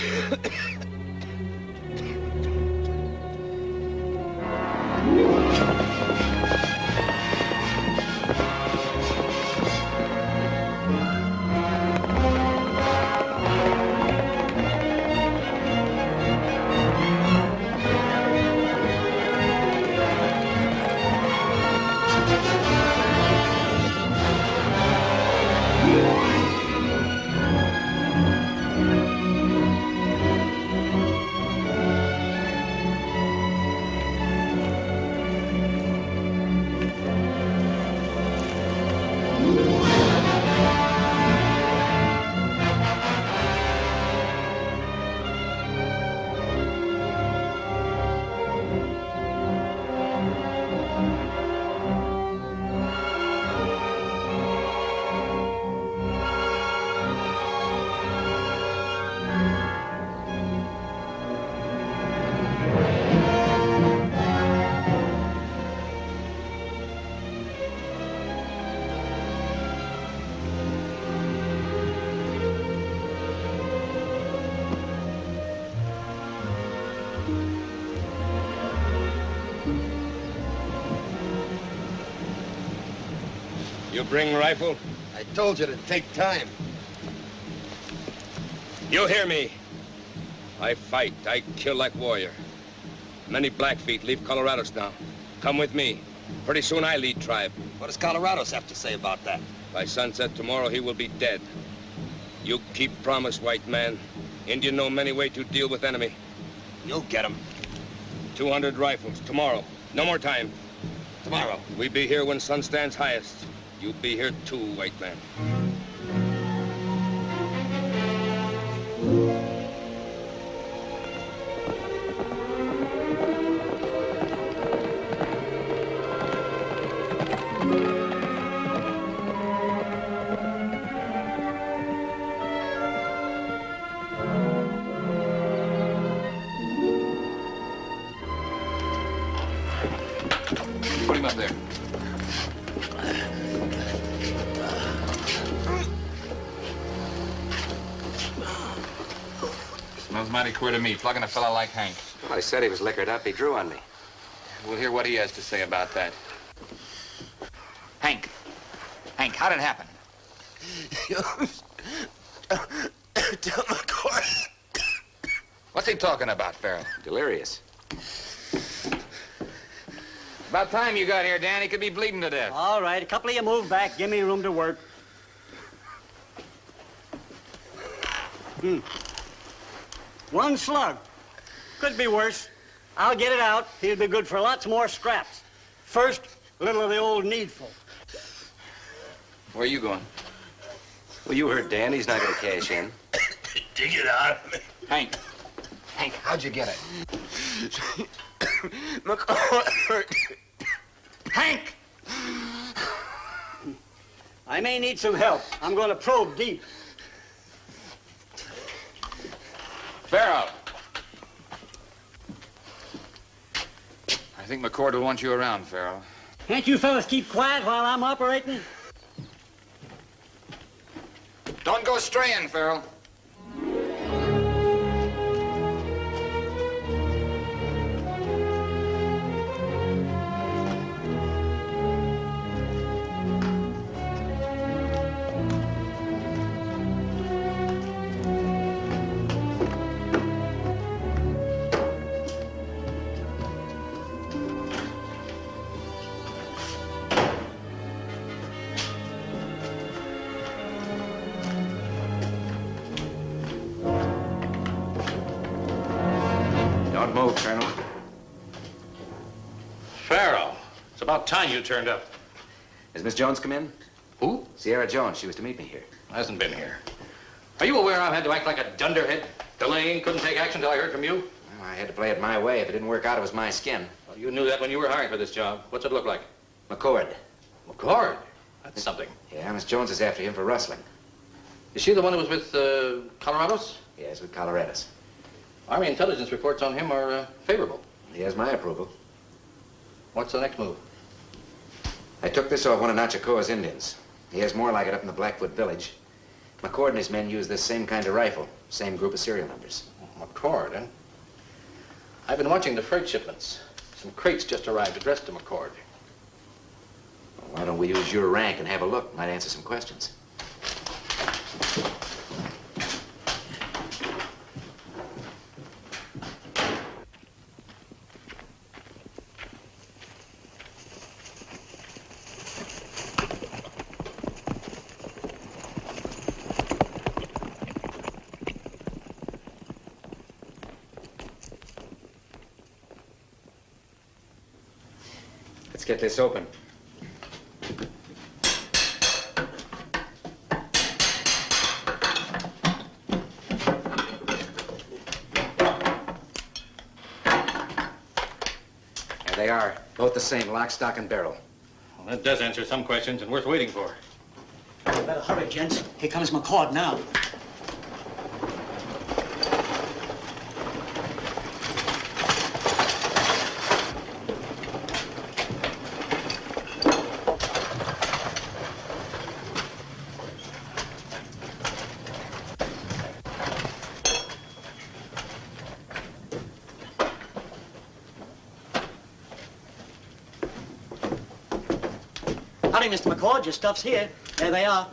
You bring rifle? I told you to take time. You hear me? I fight. I kill like warrior. Many Blackfeet leave Colorados now. Come with me. Pretty soon I lead tribe. What does Colorados have to say about that? By sunset tomorrow, he will be dead. You keep promise, white man. Indian know many way to deal with enemy. You'll get him. 200 rifles, tomorrow. No more time. Tomorrow. We be here when sun stands highest. You be here too, white man. Put him up there. Smells mighty queer to me, plugging a fella like Hank. Well, I said he was liquored up. He drew on me. We'll hear what he has to say about that. Hank. Hank, how'd it happen? Tell McCord. What's he talking about, Farrell? Delirious. About time you got here, Dan. He could be bleeding to death. All right, a couple of you move back. Give me room to work. One slug. Could be worse. I'll get it out. He'll be good for lots more scraps. First, a little of the old needful. Where are you going? Well, you heard Dan. He's not going to cash in. Dig it out of me. Hank. Hank, how'd you get it? McCord. Hank! I may need some help. I'm going to probe deep. Farrell. I think McCord will want you around, Farrell. Can't you fellas keep quiet while I'm operating? Don't go straying, Farrell. Don't move, Colonel. Farrell, it's about time you turned up. Has Miss Jones come in? Who? Sierra Jones. She was to meet me here. Hasn't been here. Are you aware I've had to act like a dunderhead? Delaying, couldn't take action until I heard from you? Well, I had to play it my way. If it didn't work out, it was my skin. Well, you knew that when you were hired for this job. What's it look like? McCord. McCord? That's something. Yeah, Miss Jones is after him for rustling. Is she the one who was with Colorado's? Yes, with Colorado's. Army intelligence reports on him are favorable. He has my approval. What's the next move? I took this off one of Nachicoa's Indians. He has more like it up in the Blackfoot village. McCord and his men use this same kind of rifle, same group of serial numbers. McCord, eh? I've been watching the freight shipments. Some crates just arrived addressed to McCord. Well, why don't we use your rank and have a look? Might answer some questions. Let's get this open. There they are. Both the same, lock, stock, and barrel. Well, that does answer some questions and worth waiting for. You better hurry, gents. Here comes McCord now. Howdy, Mr. McCord. Your stuff's here. There they are.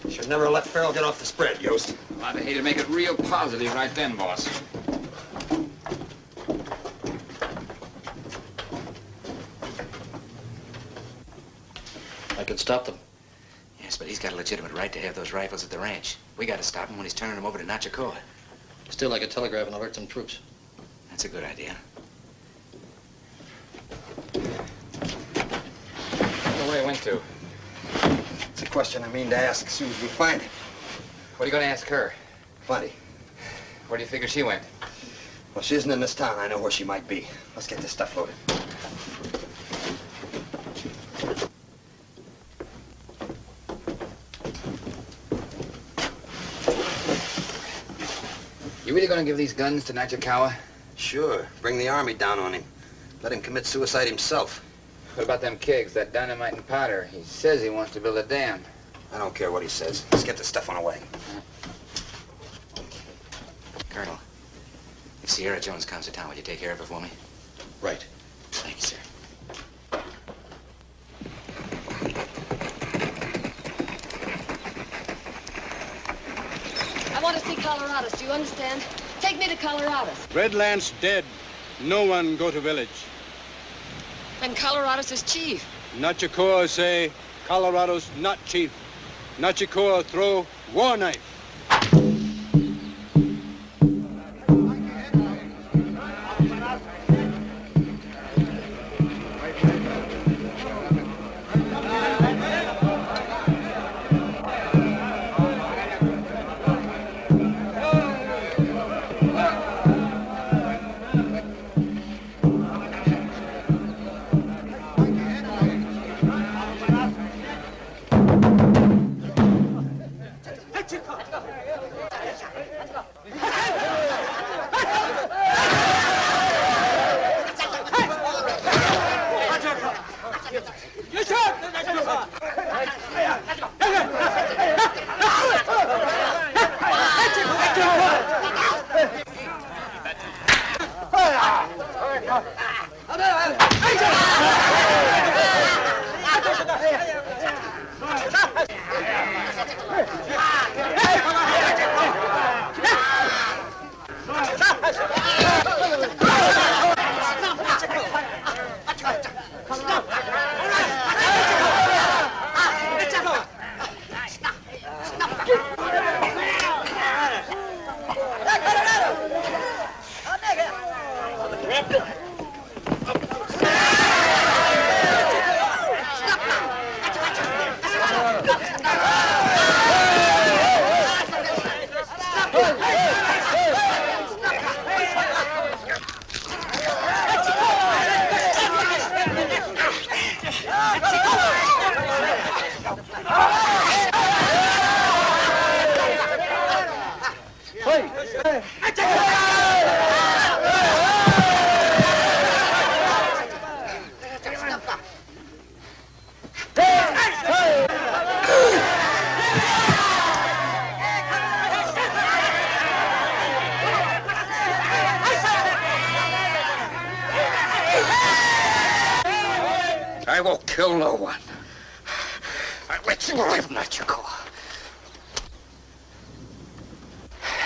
Should never let Farrell get off the spread, Yost. Well, I'd hate to make it real positive right then, boss. I could stop them. Yes, but he's got a legitimate right to have those rifles at the ranch. We got to stop him when he's turning them over to Nachicoa. Still, I could telegraph and alert some troops. That's a good idea. Where he went to? It's a question I mean to ask as soon as we find him. What are you going to ask her? Plenty. Where do you figure she went? Well, she isn't in this town. I know where she might be. Let's get this stuff loaded. You really going to give these guns to Nachicoa? Sure. Bring the army down on him. Let him commit suicide himself. What about them kegs, that dynamite and powder? He says he wants to build a dam. I don't care what he says. Let's get the stuff on the wagon. Colonel, if Sierra Jones comes to town, will you take care of her for me? Right. Thank you, sir. I want to see Colorado's. Do you understand? Take me to Colorado's. Redland's dead. No one go to village. And Colorado's is chief. Nachicoa say Colorado's not chief. Nachicoa throw war knife. I will kill no one. I let you live, Nachikoa.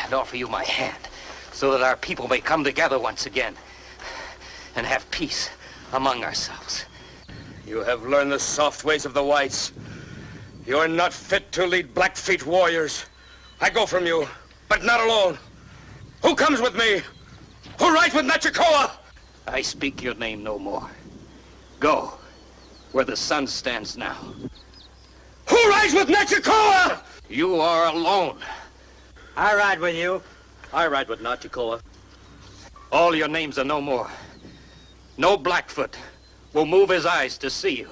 And offer you my hand so that our people may come together once again and have peace among ourselves. You have learned the soft ways of the whites. You are not fit to lead Blackfeet warriors. I go from you, but not alone. Who comes with me? Who rides with Nachikoa? I speak your name no more. Go where the sun stands now. Who rides with Nachikoa? You are alone. I ride with you. I ride with Nachikoa. All your names are no more. No Blackfoot will move his eyes to see you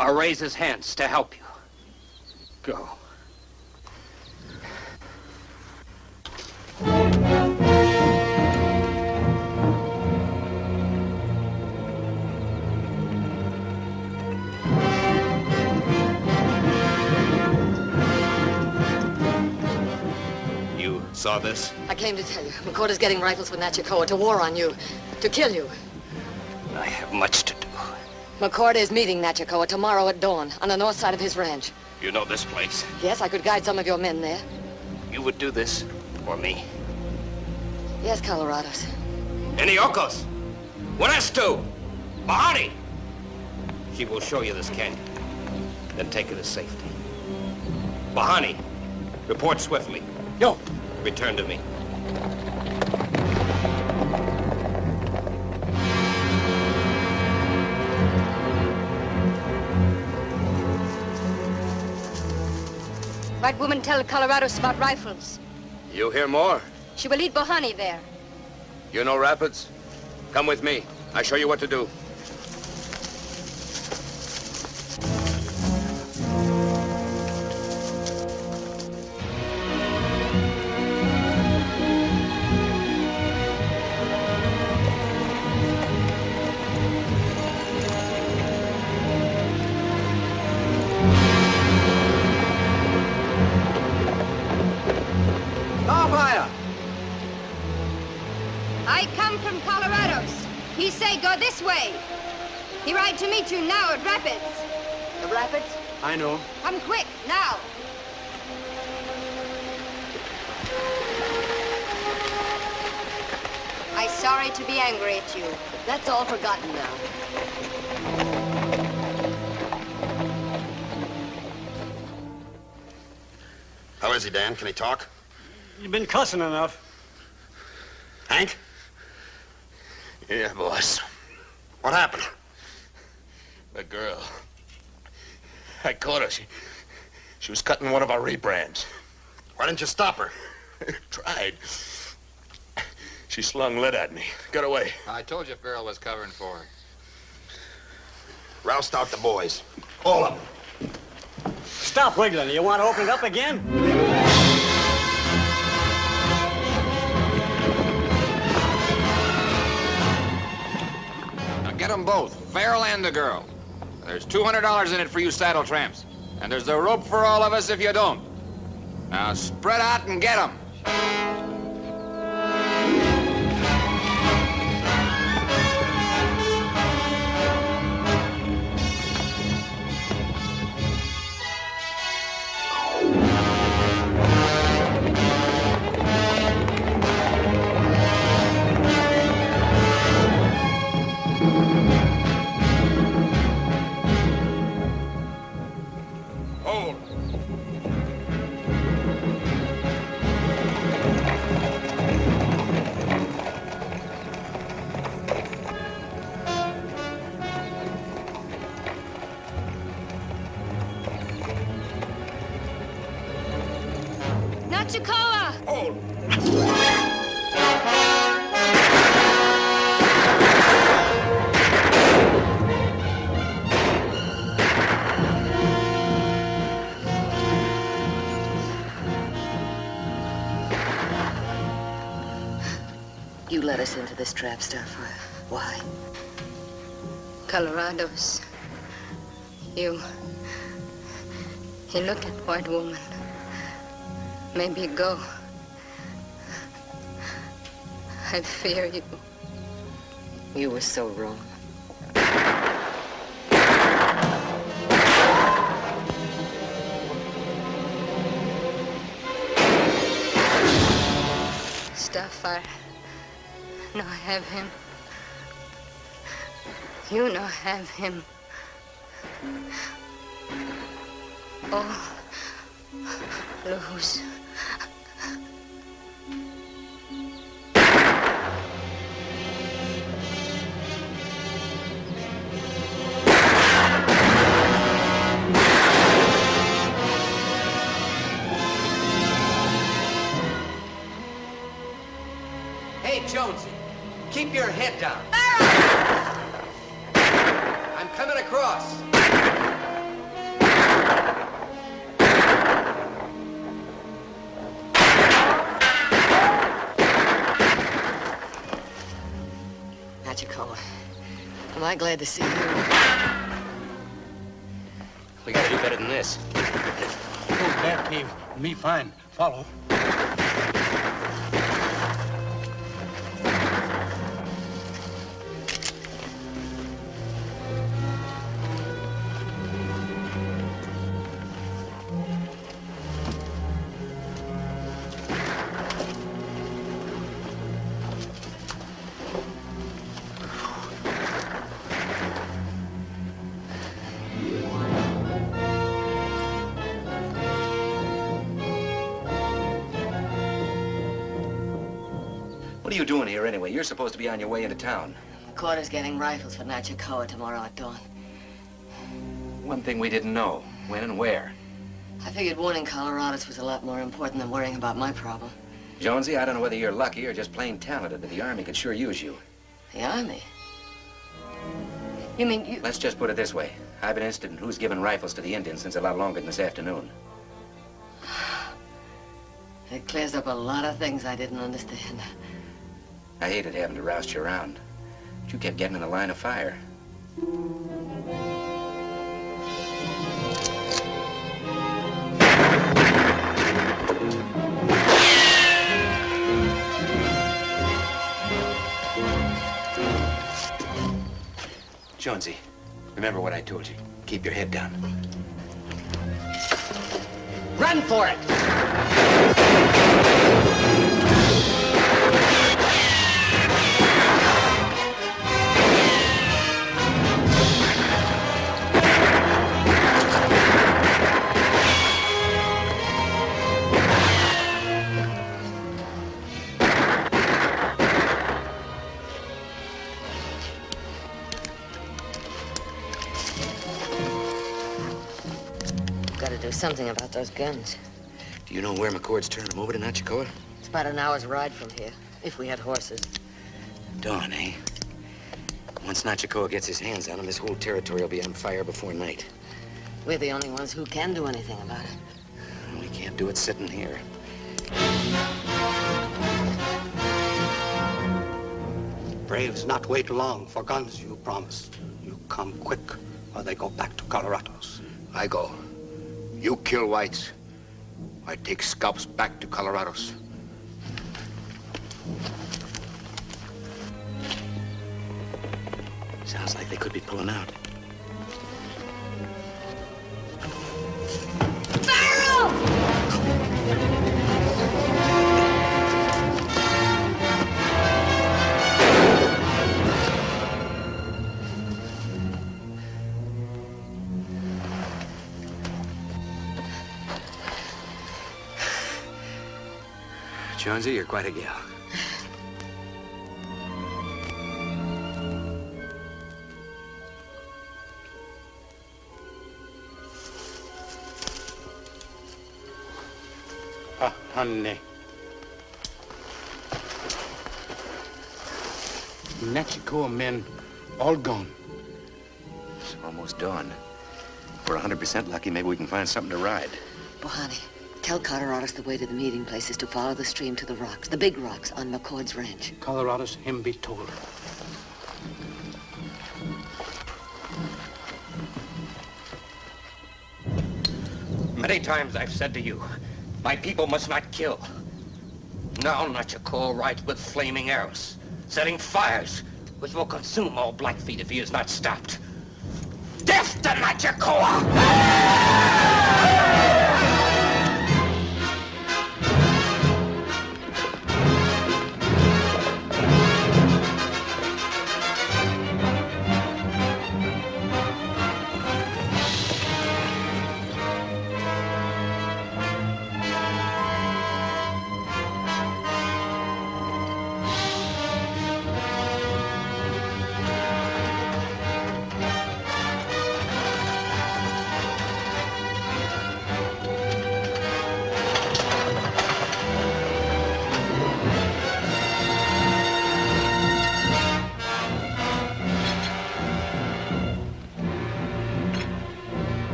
or raise his hands to help you. Go. You saw this? I came to tell you. McCord is getting rifles with Nachikoa to war on you, to kill you. I have much to do. McCord is meeting Nachikoa tomorrow at dawn on the north side of his ranch. You know this place. Yes, I could guide some of your men there. You would do this for me. Yes, Colorados. Eniokos! Buenestu! Mahani! She will show you this canyon. Then take her to safety. Mahani, report swiftly. Yo! Return to me. White woman tell Colorados about rifles. You hear more? She will lead Bohani there. You know Rapids? Come with me. I show you what to do. I come from Colorados. He say go this way. He ride to meet you now at Rapids. The Rapids? I know. Come quick, now. I sorry to be angry at you. That's all forgotten now. How is he, Dan? Can he talk? You've been cussing enough. Hank? Yeah, boss. What happened? The girl. I caught her. She was cutting one of our rebrands. Why didn't you stop her? Tried. She slung lead at me. Got away. I told you Farrell was covering for her. Roust out the boys. All of them. Stop wiggling. You want to open it up again? Now get them both, Farrell and the girl. There's $200 in it for you saddle tramps. And there's a rope for all of us if you don't. Now spread out and get them. Nachikoa! You led us into this trap, Starfire. Why? Colorados. You look at white woman. Maybe go. I fear you. You were so wrong. fire. No have him. You no have him. Oh, lose. Hey, Jonesy, keep your head down. I'm coming across. Nachikoa, am I glad to see you? We gotta do better than this. Oh, that cave. Me fine. Follow. What are you doing here anyway? You're supposed to be on your way into town. McCord is getting rifles for Nachikoa tomorrow at dawn. One thing we didn't know, when and where. I figured warning Colorados was a lot more important than worrying about my problem. Jonesy, I don't know whether you're lucky or just plain talented, but the Army could sure use you. The Army? You mean you... Let's just put it this way. I've been interested in who's given rifles to the Indians since a lot longer than this afternoon. It clears up a lot of things I didn't understand. I hated having to roust you around, but you kept getting in the line of fire. Jonesy, remember what I told you. Keep your head down. Run for it! Gotta do something about those guns. Do you know where McCord's turned them over to Nachikoa? It's about an hour's ride from here, if we had horses. Dawn, eh? Once Nachikoa gets his hands on them, this whole territory will be on fire before night. We're the only ones who can do anything about it. We can't do it sitting here. Braves not wait long for guns you promised. You come quick, or they go back to Colorado's. I go. You kill whites. I take scalps back to Colorado's. Sounds like they could be pulling out. Jonesy, you're quite a gal. Ah, honey. Nachikoa men, all gone. It's almost dawn. If we're 100% lucky, maybe we can find something to ride. Bohani, tell Colorados the way to the meeting place is to follow the stream to the rocks, the big rocks on McCord's ranch. Colorado's him be told. Many times I've said to you, my people must not kill. Now Nachikoa rides with flaming arrows, setting fires, which will consume all Blackfeet if he is not stopped. Death to Nachikoa!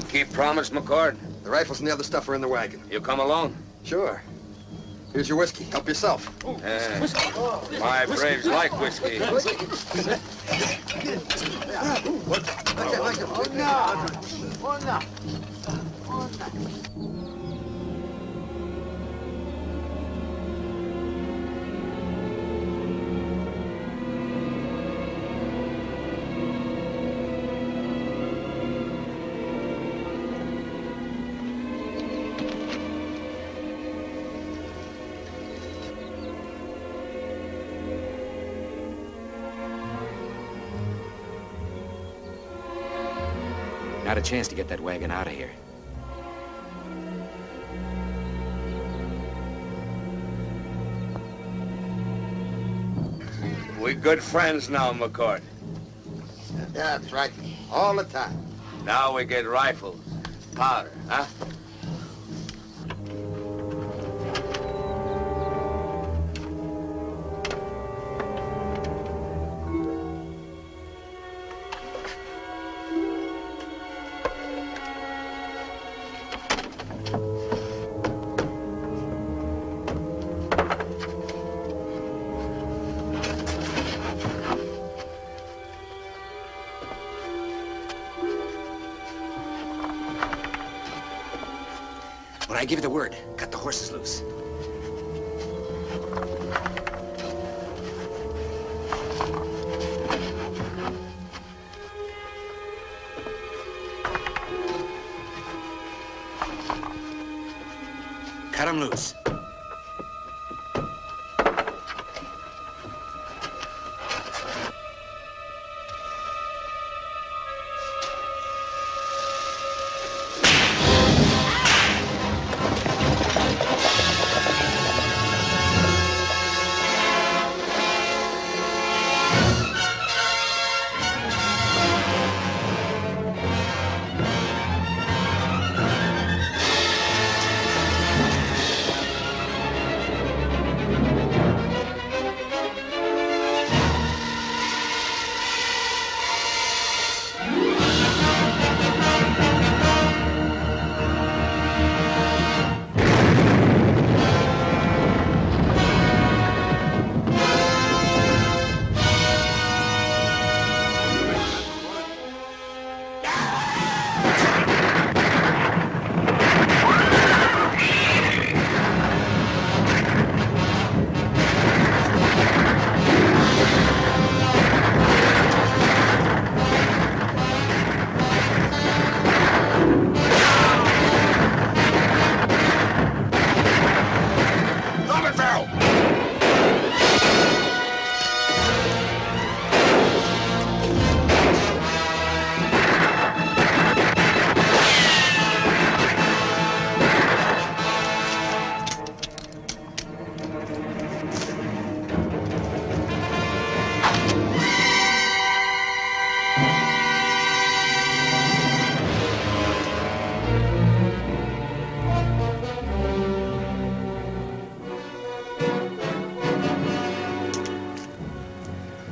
Keep promise, McCord? The rifles and the other stuff are in the wagon. You come alone? Sure. Here's your whiskey. Help yourself. My braves like whiskey. Not a chance to get that wagon out of here. We good friends now, McCord. Yeah, that's right. All the time. Now we get rifles, powder, huh? When I give you the word, cut the horses loose. Cut them loose.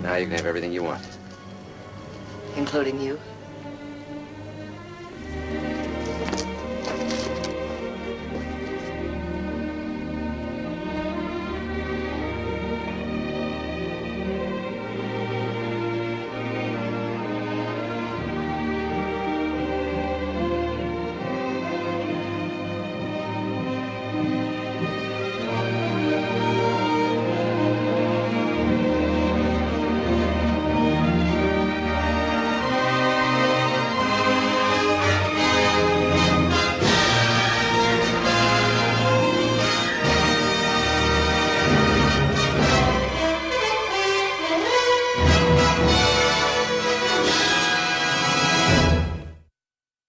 Now you can have everything you want. Including you?